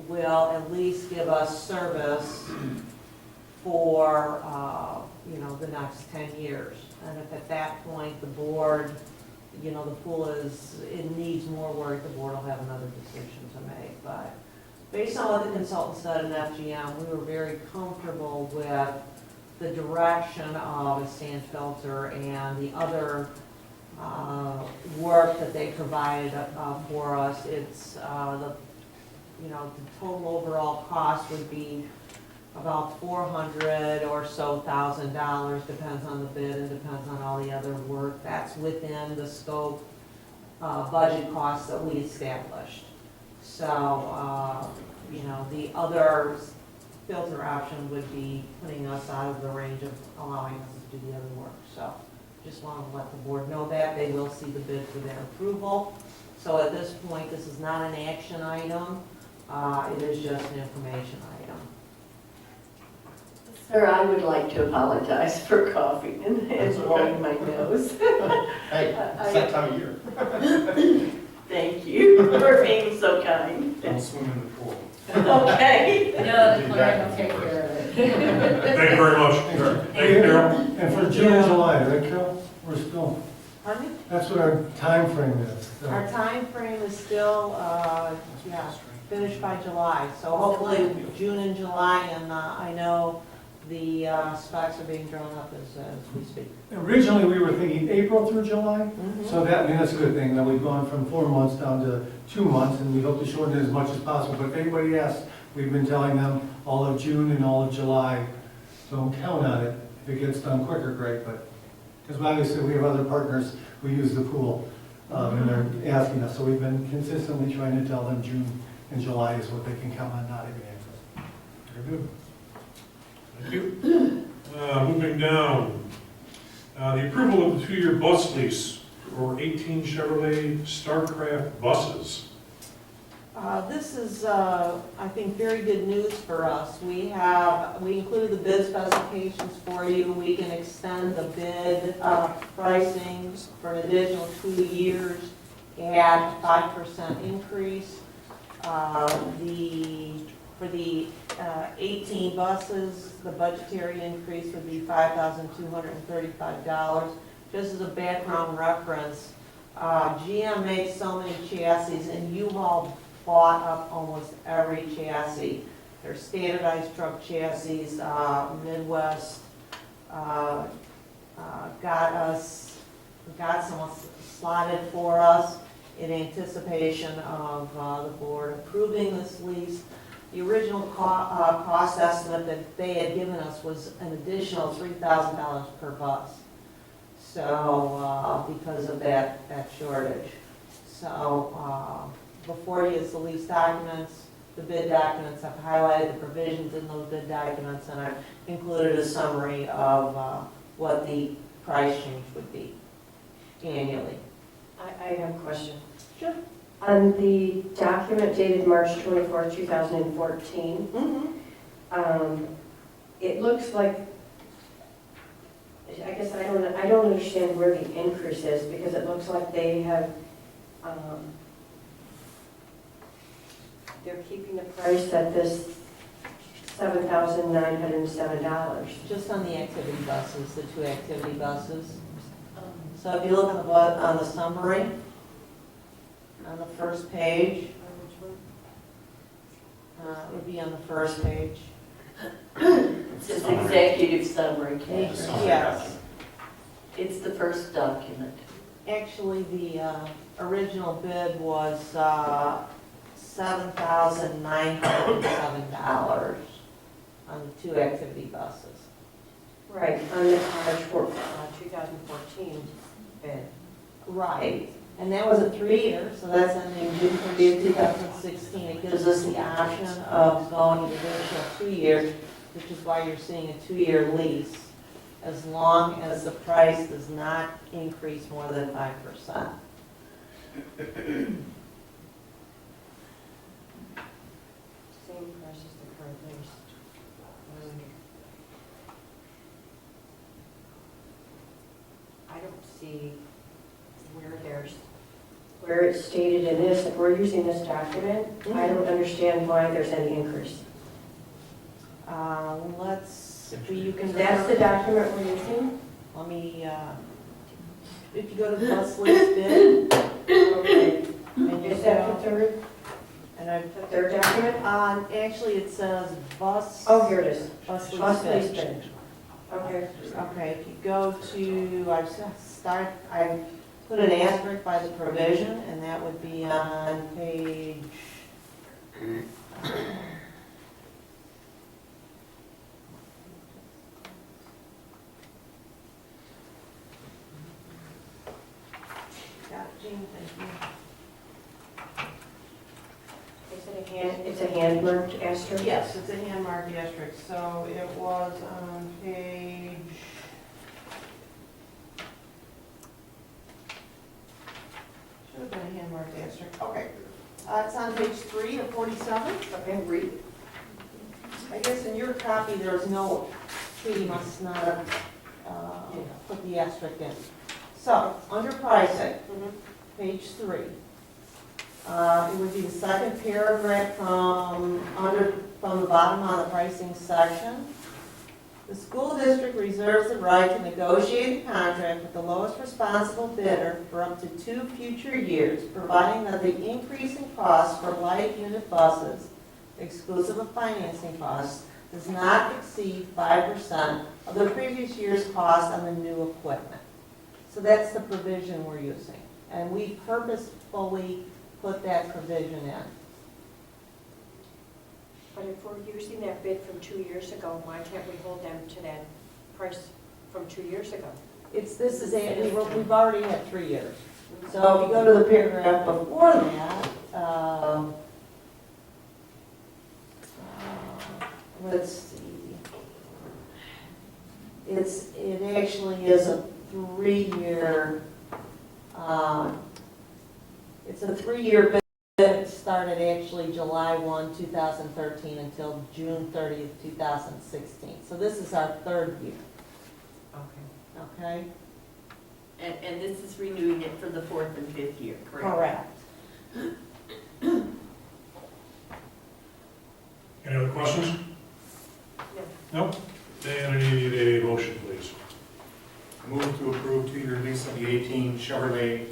will at least give us service for, the next 10 years. And if at that point, the board, the pool it needs more work, the board will have another decision to make. But based on what the consultant said in FGM, we were very comfortable with the direction of a sand filter and the other work that they provided for us. It's the total overall cost would be about $400,000 or so, depends on the bid and depends on all the other work. That's within the scope budget costs that we established. So, the other filter option would be putting us out of the range of allowing us to do the other work. So just want to let the board know that. They will see the bid for their approval. So at this point, this is not an action item. It is just an information item. Sir, I would like to apologize for coughing and blowing my nose. Hey, it's that time of year. Thank you for being so kind. Don't swim in the pool. Okay. No, the client will take care of it. Thank you very much. Thank you, Carol. And for June and July, right, Carol? We're still, Pardon me? that's what our time frame is. So Our time frame is still, finished by July. So hopefully June and July, and I know the specs are being drawn up as we speak. Originally, we were thinking April through July, Mhm. so that's a good thing. Now, we've gone from 4 months down to 2 months, and we hope to shorten it as much as possible. But if anybody asks, we've been telling them all of June and all of July, so don't count on it. If it gets done quicker, great, but, because obviously we have other partners who use the pool, and they're asking us, so we've been consistently trying to tell them June and July is what they can count on, not even April. Very good. Thank you. Moving down, the approval of the 2-year bus lease for 18 Chevrolet Starcraft buses. This is, I think, very good news for us. We included the bid specifications for you. We can extend the bid pricing for an additional 2 years at 5% increase. For the 18 buses, the budgetary increase would be $5,235. Just as a background reference, GM makes so many chassis, and U-Haul bought up almost every chassis. They're standardized truck chassis. Midwest got some slotted for us in anticipation of the board approving this lease. The original cost estimate that they had given us was an additional $3,000 per bus. So, because of that shortage. So, before you is the lease documents. The bid documents have highlighted the provisions in those bid documents, and I've included a summary of what the price change would be annually. I have a question. Sure. On the document dated March 24, 2014, it looks like, I guess I don't understand where the increase is, because it looks like they have, they're keeping the price at this $7,907. Just on the activity buses, the 2 activity buses. So if you look on the summary, on the first page, it would be on the first page. It's just executive summary, Kate. Yes. It's the first document. Actually, the original bid was $7,907 on the 2 activity buses. Right, on the March 2014 bid. Right, and that was a 3-year, so that's ending June 30th, 2016. It gives us the option of going an additional 2 years, which is why you're seeing a 2-year lease. as long as the price does not increase more than 5%. Same price as the current rates. I don't see where it's stated in this, if we're using this document, I don't understand why there's any increase. You can. That's the document we're using? Let me, if you go to the bus lease bid. Okay. And you Is that the third, And I, third document? actually, it says bus. Oh, here it is. Bus lease Bus lease bid. bid. Okay. Okay, if you go to, I put an asterisk by the provision, and that would be on page. Got it, Jean, thank you. It's a hand marked asterisk? Yes, it's a hand marked asterisk, so it was on page. Should have been a hand marked asterisk, okay. It's on page 3 of 47. Okay, read. I guess in your copy, there's no, Katie must not have put the asterisk in. So, under pricing, page 3. It would be the second paragraph from the bottom on the pricing section. The school district reserves the right to negotiate a contract with the lowest responsible bidder for up to 2 future years, providing that the increase in cost for light unit buses, exclusive of financing costs, does not exceed 5% of the previous year's cost on the new equipment. So that's the provision we're using. And we purposefully put that provision in. But if we're using that bid from 2 years ago, why can't we hold them to that price from 2 years ago? We've already had 3 years. So if you go to the paragraph before that, let's see. It actually is a 3-year, it's a 3-year bid. It started actually July 1, 2013 until June 30th, 2016. So this is our 3rd year, okay? And this is renewing it for the 4th and 5th year, correct? Correct. Any other questions? No? Dan, I need a motion, please. I move to approve 2-year lease of the 18 Chevrolet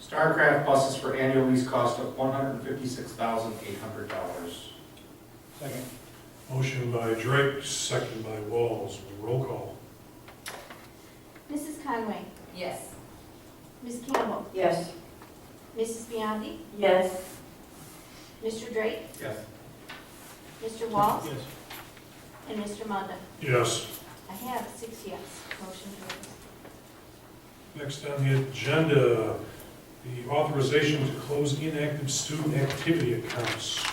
Starcraft buses for annual lease cost of $156,800. Second. Motion by Drake, second by Walls. Roll call. Mrs. Conway. Yes. Ms. Campbell. Yes. Mrs. Biondi. Yes. Mr. Drake. Yes. Mr. Walls. Yes. And Mr. Munda. Yes. I have 6 yes. Motion carries. Next on the agenda, the authorization to close inactive student activity accounts.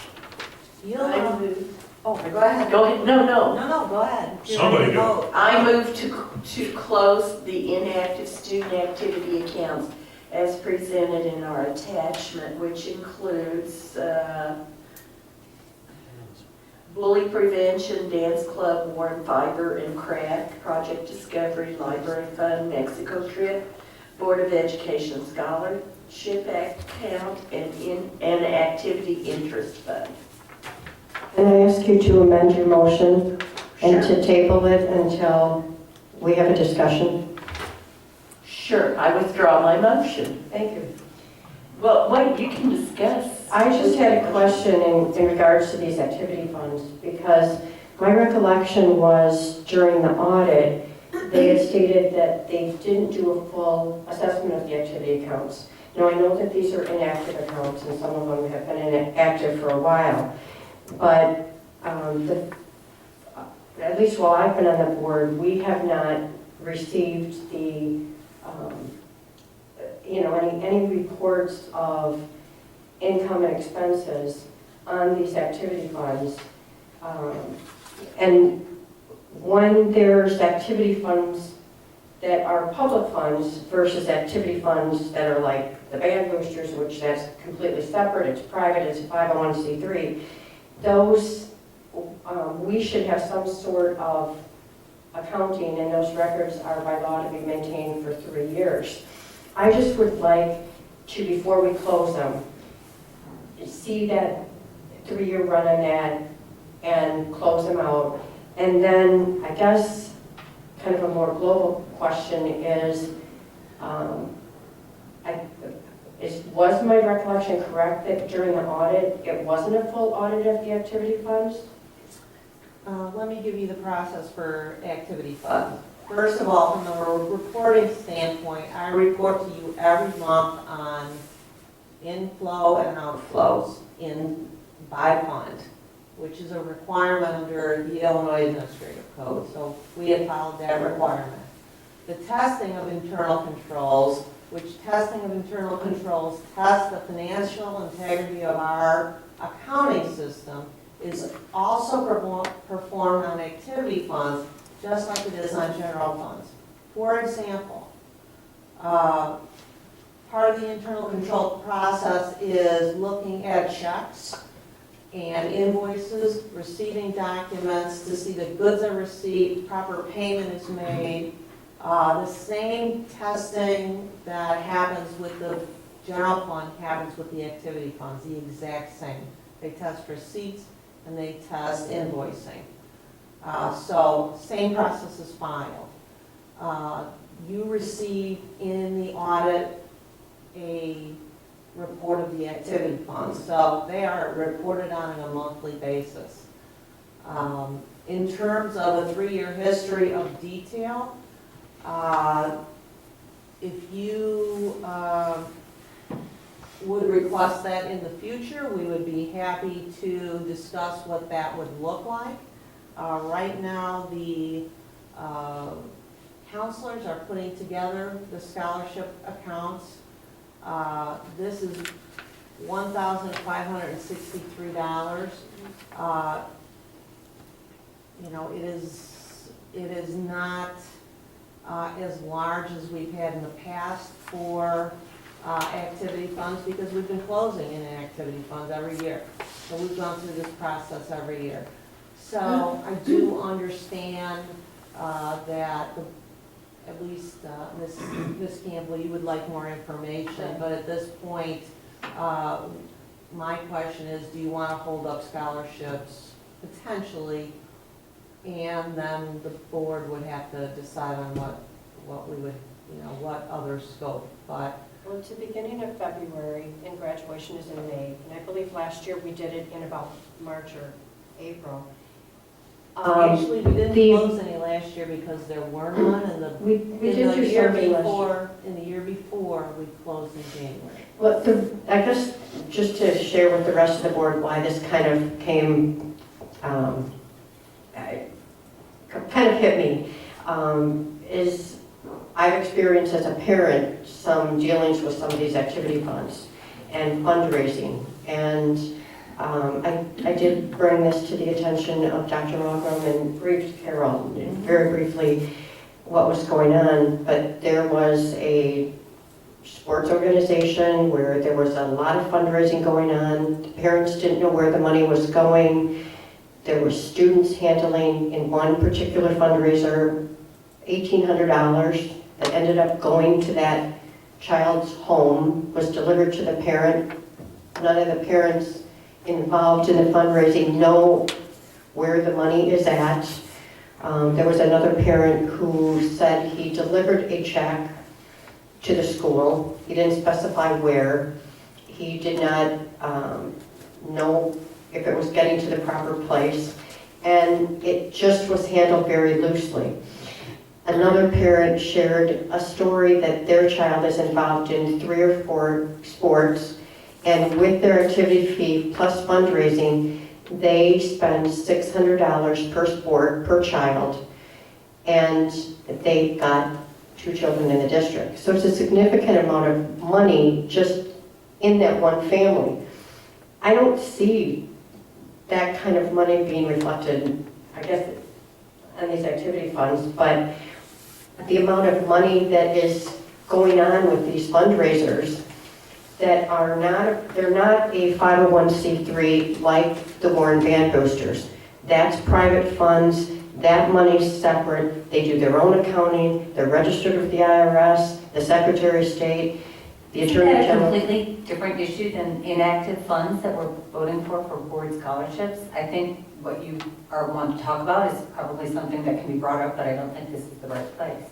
Oh, go ahead. Go ahead, no. No, go ahead. Somebody do. Vote. I move to close the inactive student activity accounts as presented in our attachment, which includes bully prevention, dance club, Warren Fiber and Craft, Project Discovery, Library Fund, Mexico Trip, Board of Education Scholarship Account, and Activity Interest Fund. Can I ask you to amend your motion and to table it until we have a discussion? Sure, I withdraw my motion. Thank you. Well, wait, you can discuss. I just had a question in regards to these activity funds, because my recollection was during the audit, they had stated that they didn't do a full assessment of the activity accounts. Now, I know that these are inactive accounts, and some of them have been inactive for a while, but at least while I've been on the board, we have not received the, any reports of income and expenses on these activity funds. And when there's activity funds that are public funds versus activity funds that are like the band boosters, which that's completely separate, it's private, it's a 501c3. Those, we should have some sort of accounting, and those records are by law to be maintained for 3 years. I just would like to, before we close them, see that 3-year run on that and close them out. And then, I guess, kind of a more global question is, was my recollection correct that during the audit, it wasn't a full audit of the activity funds? Let me give you the process for activity funds. First of all, from a reporting standpoint, I report to you every month on inflow and outflows by fund, which is a requirement under the Illinois Administrative Code. So we have followed that requirement. The testing of internal controls, which testing of internal controls tests the financial integrity of our accounting system, is also performed on activity funds, just like it is on general funds. For example, part of the internal control process is looking at checks and invoices, receiving documents to see that goods are received, proper payment is made. The same testing that happens with the general fund happens with the activity funds, the exact same. They test receipts and they test invoicing. So same process is filed. You receive in the audit a report of the activity funds. So they are reported on a monthly basis. In terms of a 3-year history of detail, if you would request that in the future, we would be happy to discuss what that would look like. Right now, the counselors are putting together the scholarship accounts. This is $1,563. You know, it is not as large as we've had in the past for activity funds, because we've been closing in activity funds every year. So we've gone through this process every year. So I do understand that at least Ms. Campbell, you would like more information, but at this point, my question is, do you want to hold up scholarships potentially, and then the board would have to decide on what we would, what other scope, but. Well, it's the beginning of February, and graduation is in May, and I believe last year we did it in about March or April. Actually, we didn't close any last year because there were none, and We did do something last year. in the year before, we closed in January. Well, I guess just to share with the rest of the board why this kind of came, kind of hit me, is I've experienced as a parent some dealings with some of these activity funds and fundraising. And I did bring this to the attention of Dr. Milgram and briefed Carol very briefly what was going on, but there was a sports organization where there was a lot of fundraising going on. The parents didn't know where the money was going. There were students handling, in one particular fundraiser, $1,800 that ended up going to that child's home, was delivered to the parent. None of the parents involved in the fundraising know where the money is at. There was another parent who said he delivered a check to the school. He didn't specify where. He did not know if it was getting to the proper place, and it just was handled very loosely. Another parent shared a story that their child is involved in 3 or 4 sports, and with their activity fee plus fundraising, they spend $600 per sport per child, and they got 2 children in the district. So it's a significant amount of money just in that one family. I don't see that kind of money being reflected, I guess, on these activity funds, but the amount of money that is going on with these fundraisers that are not, they're not a 501c3 like the Warren Band Boosters. That's private funds, that money's separate, they do their own accounting, they're registered with the IRS, the Secretary of State, the Attorney Isn't that a General. completely different issue than inactive funds that we're voting for board scholarships? I think what you want to talk about is probably something that can be brought up, but I don't think this is the right place.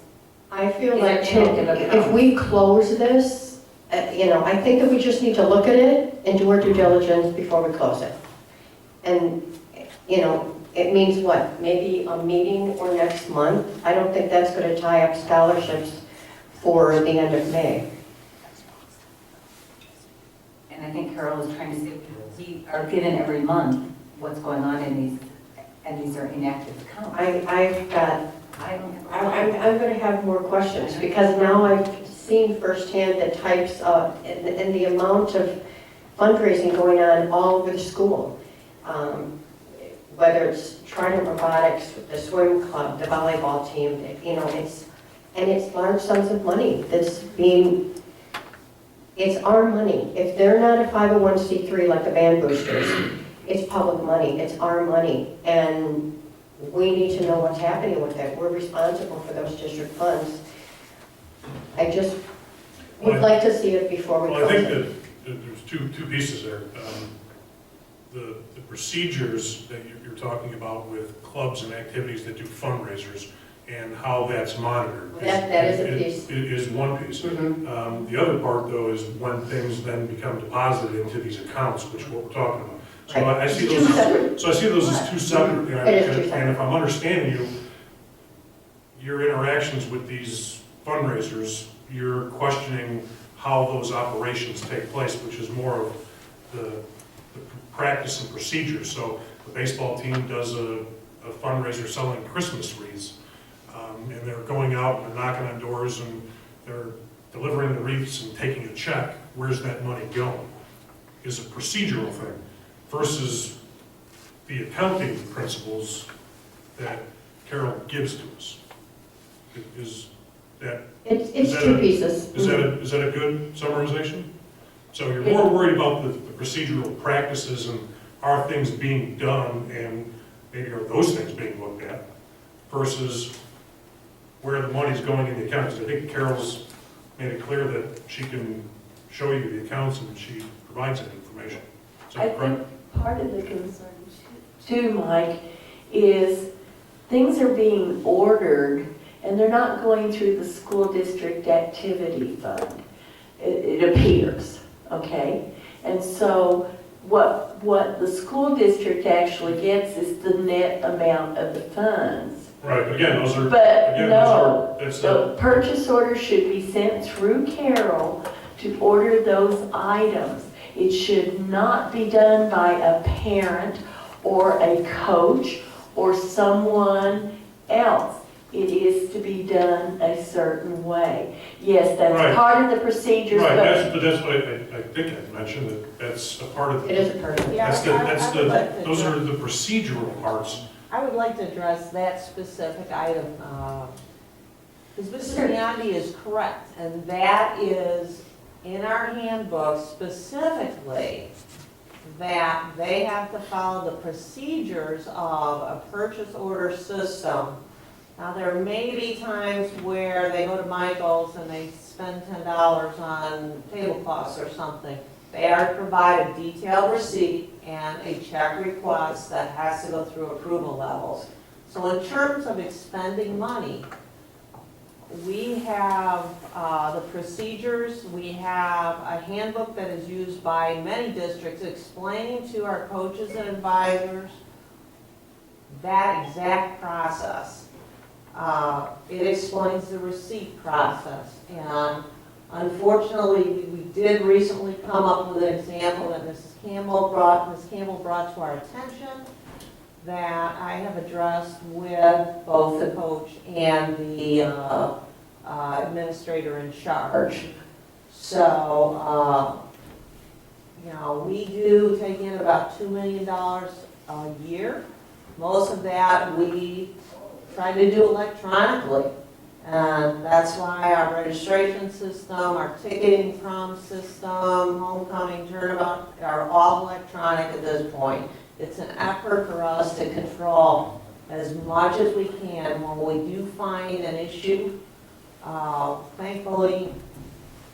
I feel Is like there inactive if accounts? we close this, I think that we just need to look at it and do our due diligence before we close it. And, it means what, maybe a meeting or next month? I don't think that's going to tie up scholarships for the end of May. And I think Carol is trying to say, we are given every month what's going on in these, and these are inactive accounts. I've got, I don't. I'm going to have more questions because now I've seen firsthand the types of, and the amount of fundraising going on all over the school. Whether it's Trident Robotics, the swim club, the volleyball team, it's large sums of money that's being, it's our money. If they're not a 501c3 like the Band Boosters, it's public money, it's our money, and we need to know what's happening with it. We're responsible for those district funds. I just would like to see it before we Well, I close think it. that there's two pieces there. The procedures that you're talking about with clubs and activities that do fundraisers and how that's monitored. That is a piece. Is one piece. Mhm. The other part, though, is when things then become deposited into these accounts, which is what we're talking about. So Right. I see Two those, separate. so I see those as two separate. And It is two separate. and if I'm understanding you, your interactions with these fundraisers, you're questioning how those operations take place, which is more of the practice and procedure. So the baseball team does a fundraiser selling Christmas wreaths, and they're going out and they're knocking on doors and they're delivering the wreaths and taking a check. Where's that money going? Is a procedural thing versus the accounting principles that Carol gives to us. Is that It's Is that two a- pieces. is that a good summarization? So you're more worried about the procedural practices and are things being done and maybe are those things being looked at versus where the money's going in the accounts. I think Carol's made it clear that she can show you the accounts and she provides that information. Is I that correct? think part of the concern too, Mike, is things are being ordered and they're not going through the school district activity fund. It appears, okay? And so what the school district actually gets is the net amount of the funds. Right, but again, those are, But again, no, that's the purchase order should be sent through Carol to order those items. It should not be done by a parent or a coach or someone else. It is to be done a certain way. Yes, that's Right. part of the procedures, right, but that's what I think I mentioned, that that's a part of It the, is a part of it. Yeah, that's I would like to those are address- the procedural parts. I would like to address that specific item. Because Mrs. Biondi is correct, and that is in our handbook specifically that they have to follow the procedures of a purchase order system. Now, there may be times where they go to Michael's and they spend $10 on tablecloths or something. They are to provide a detailed receipt and a check request that has to go through approval levels. So in terms of expending money, we have the procedures, we have a handbook that is used by many districts explaining to our coaches and advisors that exact process. It explains the receipt process. And unfortunately, we did recently come up with an example that Ms. Campbell brought to our attention that I have addressed with both the coach and the administrator in charge. So, we do take in about $2 million a year. Most of that we try to do electronically. And that's why our registration system, our ticketing prom system, homecoming, turnabout are all electronic at this point. It's an effort for us to control as much as we can when we do find an issue. Thankfully,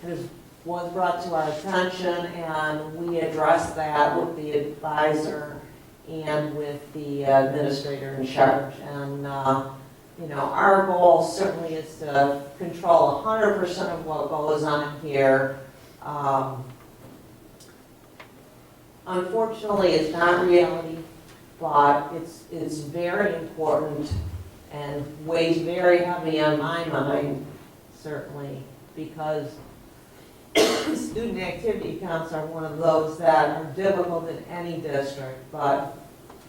it was brought to our attention and we addressed that with the advisor and with the administrator in charge. And you know, our goal certainly is to control 100% of what goes on here. Unfortunately, it's not reality, but it's very important and weighs very heavy on my mind, certainly, because student activity counts are one of those that are difficult in any district, but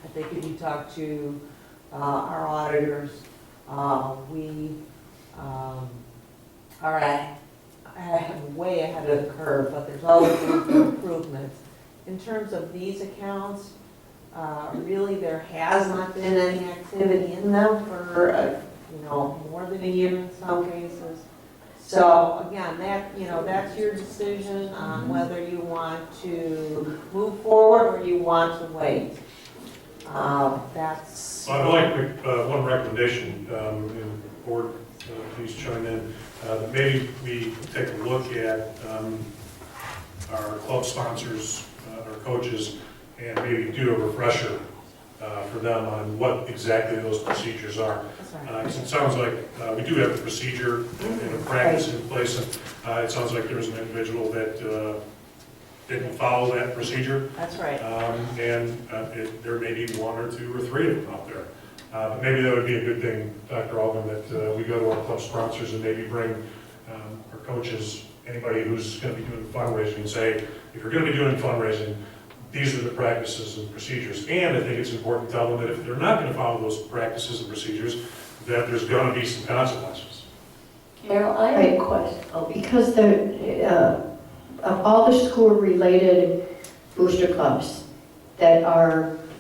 I think if you talk to our auditors, we are way ahead of the curve, but there's always room for improvement. In terms of these accounts, really there has not been any activity in them for more than a year in some cases. So again, that's your decision on whether you want to move forward or you want to wait. That's. I'd like to make one recommendation, and board, please chime in. That maybe we take a look at our club sponsors, our coaches, and maybe do a refresher for them on what exactly those procedures are. Because it sounds like we do have a procedure and a practice in place, and it sounds like there was an individual that didn't follow that procedure. That's right. There may be one or two or three of them out there. But maybe that would be a good thing, Dr. Altman, that we go to our club sponsors and maybe bring our coaches, anybody who's going to be doing fundraising, and say, if you're going to be doing fundraising, these are the practices and procedures. And I think it's important to tell them that if they're not going to follow those practices and procedures, that there's going to be some consequences. Carol, I have a question. Because of all the school-related booster clubs that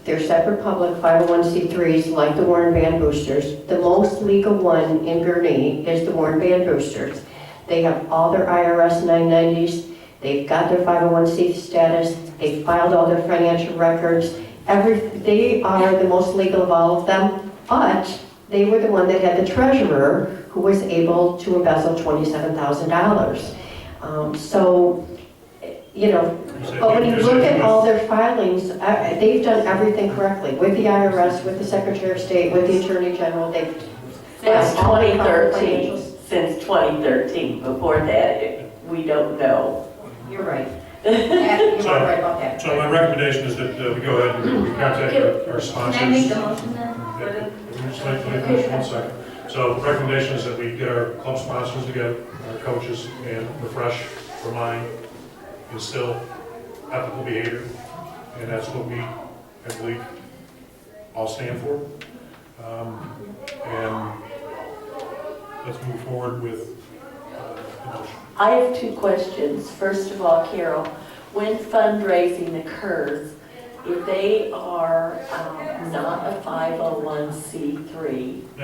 they're separate public 501c3s like the Warren Band Boosters, the most legal one in Gurnee is the Warren Band Boosters. They have all their IRS 990s, they've got their 501c status, they've filed all their financial records. They are the most legal of all of them, but they were the one that had the treasurer who was able to embezzle $27,000. But when you look at all their filings, they've done everything correctly with the IRS, with the Secretary of State, with the Attorney General. They've Since 2013, since 2013. Before that, we don't know. You're right. You are right about that. So my recommendation is that we go ahead and we contact our sponsors. Can I make the motion then? Just let me finish 1 second. So the recommendation is that we get our club sponsors together, our coaches, and refresh, remind, instill ethical behavior, and that's what we, I believe, all stand for. And let's move forward with the motion. I have two questions. First of all, Carol, when fundraising occurs, if they are not a 501c3. I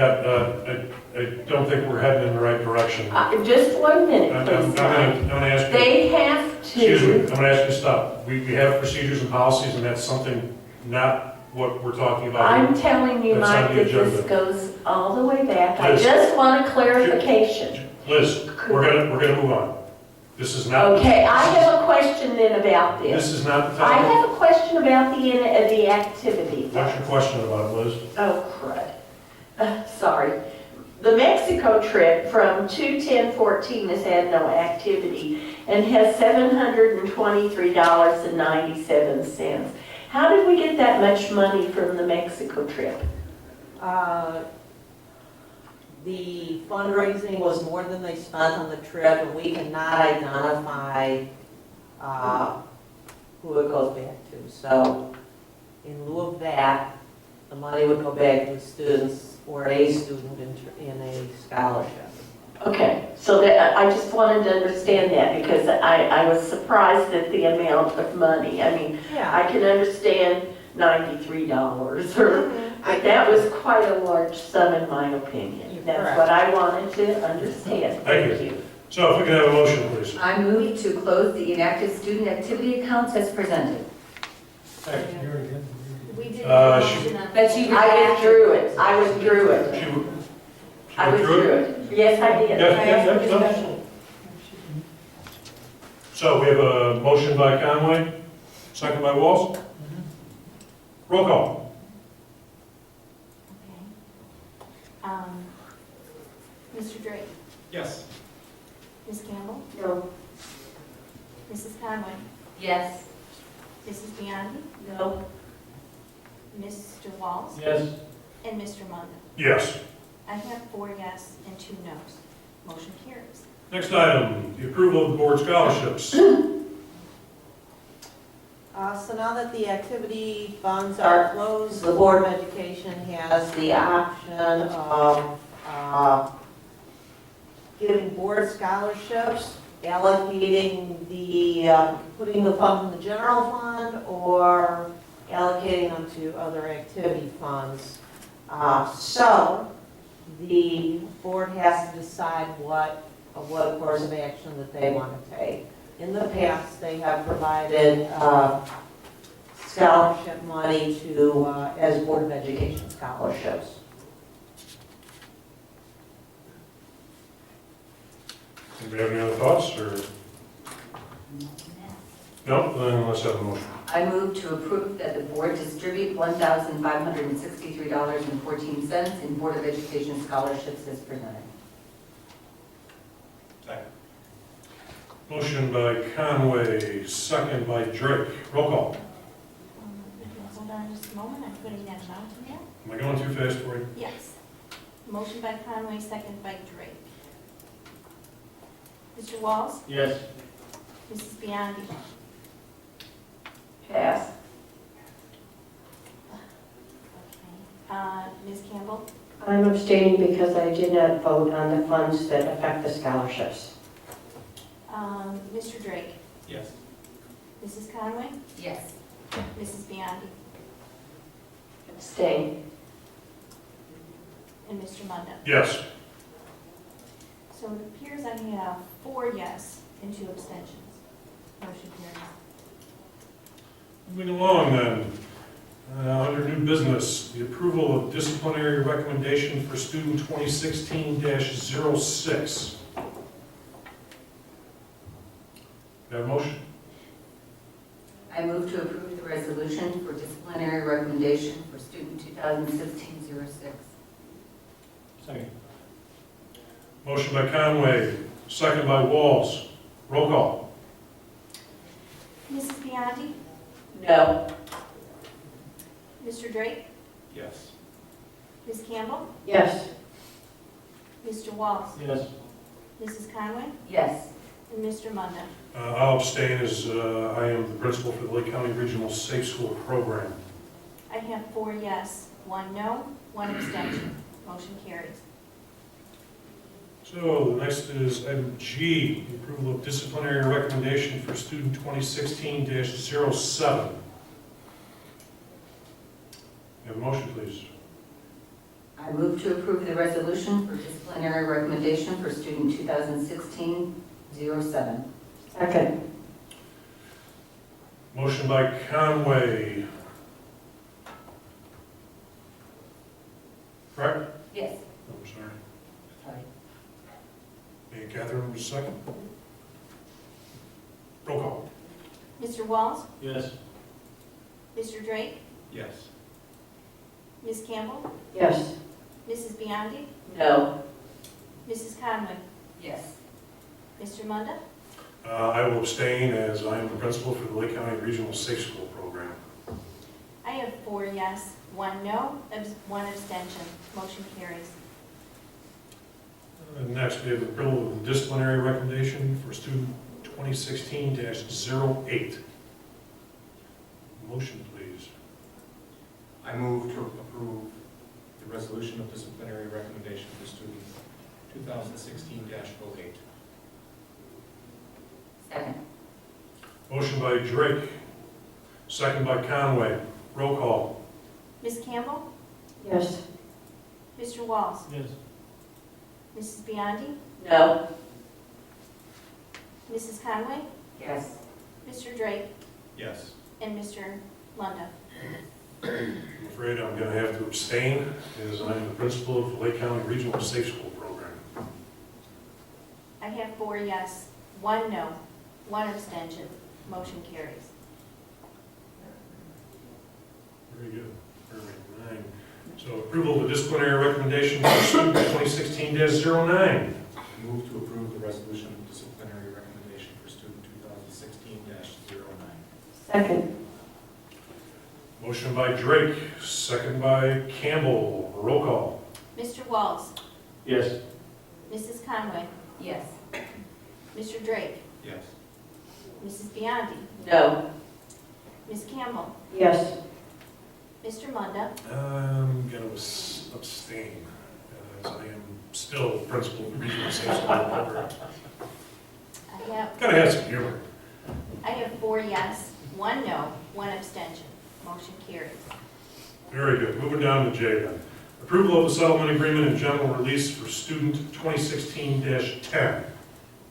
don't think we're heading in the right direction. Just 1 minute, I'm please. going to ask you. They have Excuse me, I'm to. going to ask you to stop. We have procedures and policies, and that's something, not what we're talking about. I'm telling you, That's Mike, on the that this agenda. goes all the way back. I Liz. just want a clarification. Liz, we're gonna move on. This is not. Okay, I have a question then about This this. is not the I topic. have a question about the activity. What's your question about it, Liz? Oh, crud. Sorry. The Mexico trip from 2/10/14 has had no activity and has $723.97. How did we get that much money from the Mexico trip? The fundraising was more than they spent on the trip, and we cannot identify who it goes back to. So in lieu of that, the money would go back to the students or a student in a scholarship. Okay, so that, I just wanted to understand that because I was surprised at the amount of money. I mean, Yeah. I can understand $93 or, that was quite a large sum in my opinion. That's what I wanted to understand. Thank Thank you. So if we can have a motion, please. I move to close the inactive student activity accounts as presented. We did Uh, a she- motion on. But you- I withdrew it. I withdrew it. She I withdrew it. Yes, I did. Yeah. So we have a motion by Conway, second by Walls. Roll call. Okay. Mr. Drake, Yes. Ms. Campbell, No. Mrs. Conway, Yes. Mrs. Biondi, No. Mr. Walls, Yes. and Mr. Munda. Yes. I have 4 yes and 2 no's. Motion carries. Next item, the approval of the board scholarships. So now that the activity funds are closed, the Board of Education has the option of giving board scholarships, allocating putting the fund in the general fund, or allocating them to other activity funds. So the board has to decide what course of action that they want to take. In the past, they have provided scholarship money to, as Board of Education scholarships. Anybody have any other thoughts, or? No, then let's have a motion. I move to approve that the board distribute $1,563.14 in Board of Education scholarships as presented. Second. Motion by Conway, second by Drake. Roll call. Hold on just a moment, I'm putting that down to there. Am I going too fast for you? Yes. Motion by Conway, second by Drake. Mr. Walls, Yes. Mrs. Biondi, Pass. Ms. Campbell, I'm abstaining because I did not vote on the funds that affect the scholarships. Mr. Drake, Yes. Mrs. Conway, Yes. Mrs. Biondi, Abstain. and Mr. Munda. Yes. So it appears I have 4 yes and 2 abstentions. Motion carries. Moving along then, under new business, the approval of disciplinary recommendation for student 2016-06. Have a motion? I move to approve the resolution for disciplinary recommendation for student 2016-06. Second. Motion by Conway, second by Walls. Roll call. Mrs. Biondi, No. Mr. Drake, Yes. Ms. Campbell, Yes. Mr. Walls, Yes. Mrs. Conway, Yes. and Mr. Munda. I'll abstain as I am the principal for the Lake County Regional Safe School Program. I have 4 yes, 1 no, 1 abstention. Motion carries. So the next is item G, the approval of disciplinary recommendation for student 2016-07. Have a motion, please. I move to approve the resolution for disciplinary recommendation for student 2016-07. Second. Motion by Conway. Correct? Yes. Oh, I'm sorry. Sorry. And Catherine was second. Roll call. Mr. Walls, Yes. Mr. Drake, Yes. Ms. Campbell, Yes. Mrs. Biondi, No. Mrs. Conway, Yes. Mr. Munda. I will abstain as I am the principal for the Lake County Regional Safe School Program. I have 4 yes, 1 no, 1 abstention. Motion carries. Next, we have the approval of the disciplinary recommendation for student 2016-08. Motion, please. I move to approve the resolution of disciplinary recommendation for student 2016-08. Second. Motion by Drake, second by Conway. Roll call. Ms. Campbell? Yes. Mr. Walls? Yes. Mrs. Biondi? No. Mrs. Conway? Yes. Mr. Drake? Yes. And Mr. Munda? I'm afraid I'm going to have to abstain, as I'm the principal of the Lake County Regional Safe School Program. I have 4 yes, 1 no, 1 abstention. Motion carries. Very good. Perfect. 9. So approval of the disciplinary recommendation for student 2016-09. Move to approve the resolution of disciplinary recommendation for student 2016-09. Second. Motion by Drake, second by Campbell. Roll call. Mr. Walls? Yes. Mrs. Conway? Yes. Mr. Drake? Yes. Mrs. Biondi? No. Ms. Campbell? Yes. Mr. Munda? I'm going to abstain, as I am still principal of the Regional Safe School Program. Gotta have some humor. I have 4 yes, 1 no, 1 abstention. Motion carries. Very good. Moving down to J then. Approval of the settlement agreement and general release for student 2016-10.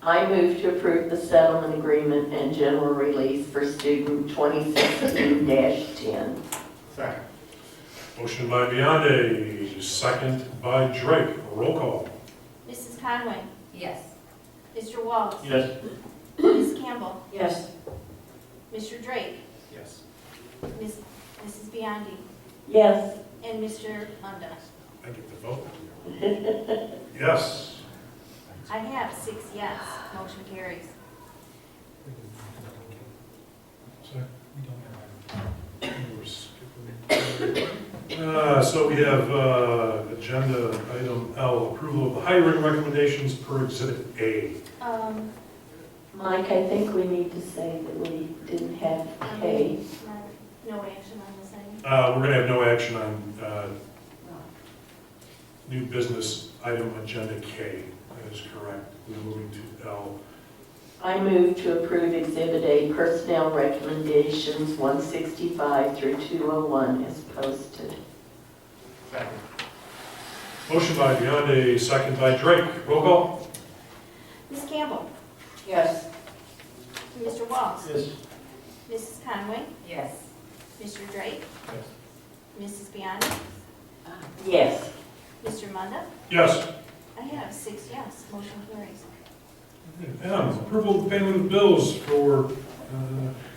I move to approve the settlement agreement and general release for student 2016-10. Second. Motion by Biondi, second by Drake. Roll call. Mrs. Conway? Yes. Mr. Walls? Yes. Ms. Campbell? Yes. Mr. Drake? Yes. Mrs. Biondi? Yes. And Mr. Munda? I get the vote. Yes. I have 6 yes. Motion carries. So we have agenda item L, approval of the hiring recommendations per exhibit A. Mike, I think we need to say that we didn't have K. No action on the same. We're going to have no action on new business item agenda K. That is correct. We're moving to L. I move to approve Exhibit A personnel recommendations 165 through 201 as posted. Second. Motion by Biondi, second by Drake. Roll call. Ms. Campbell? Yes. Mr. Walls? Yes. Mrs. Conway? Yes. Mr. Drake? Yes. Mrs. Biondi? Yes. Mr. Munda? Yes. I have 6 yes. Motion carries. M, approval of payment of bills for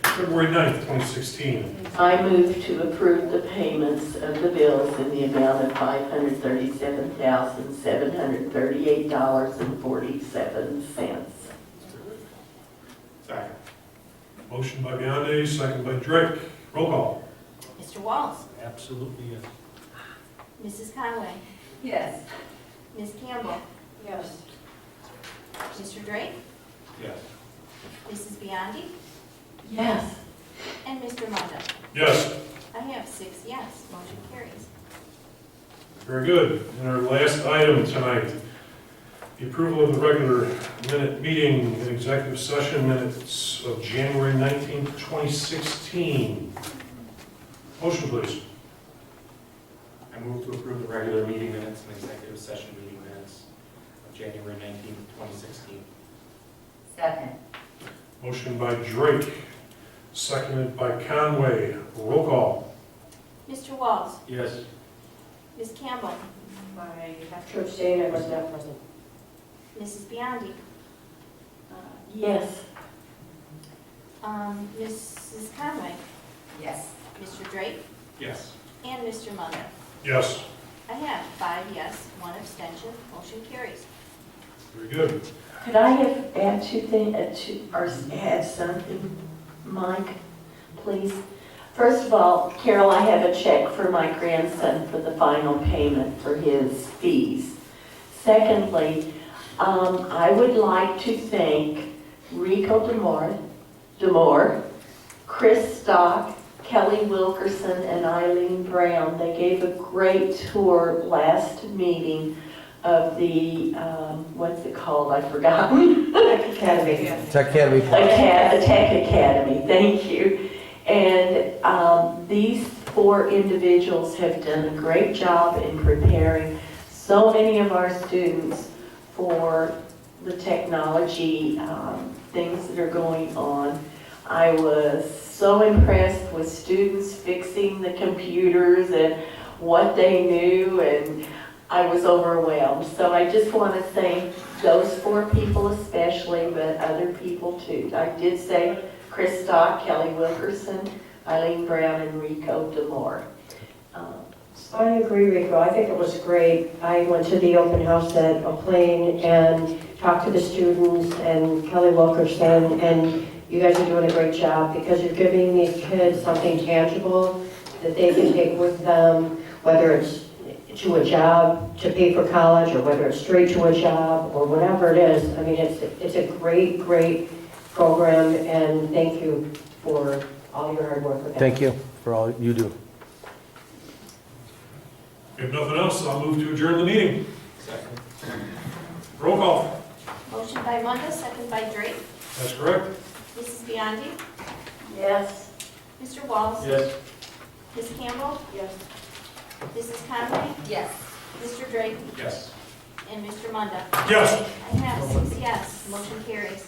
February 9th, 2016. I move to approve the payments of the bills in the amount of $537,738.47. Second. Motion by Biondi, second by Drake. Roll call. Mr. Walls? Absolutely, yes. Mrs. Conway? Yes. Ms. Campbell? Yes. Mr. Drake? Yes. Mrs. Biondi? Yes. And Mr. Munda? Yes. I have 6 yes. Motion carries. Very good. And our last item tonight, the approval of the regular minute meeting and executive session minutes of January 19th, 2016. Motion, please. I move to approve the regular meeting minutes and executive session meeting minutes of January 19th, 2016. Second. Motion by Drake, seconded by Conway. Roll call. Mr. Walls? Yes. Ms. Campbell? I have to abstain, I was not present. Mrs. Biondi? Yes. Mrs. Conway? Yes. Mr. Drake? Yes. And Mr. Munda? Yes. I have 5 yes, 1 abstention. Motion carries. Very good. Could I have add or add something, Mike, please? First of all, Carol, I have a check for my grandson for the final payment for his fees. Secondly, I would like to thank Rico Demore, Chris Stock, Kelly Wilkerson, and Eileen Brown. They gave a great tour last meeting of the, what's it called? I've forgotten. Academy. Tech Academy. The Tech Academy, thank you. And these four individuals have done a great job in preparing so many of our students for the technology things that are going on. I was so impressed with students fixing the computers and what they knew, and I was overwhelmed. So I just want to thank those four people especially, but other people too. I did say Chris Stock, Kelly Wilkerson, Eileen Brown, and Rico Demore. I agree, Rico. I think it was great. I went to the open house at O'Plain and talked to the students and Kelly Wilkerson, and you guys are doing a great job because you're giving these kids something tangible that they can take with them, whether it's to a job to pay for college or whether it's straight to a job or whatever it is. I mean, it's a great, great program, and thank you for all your hard work with that. Thank you for all you do. If nothing else, I'll move to adjourn the meeting. Second. Roll call. Motion by Munda, second by Drake. That's correct. Mrs. Biondi? Yes. Mr. Wallace? Yes. Ms. Campbell? Yes. Mrs. Conway? Yes. Mr. Drake? Yes. And Mr. Munda? Yes. I have 6 yes, motion carries.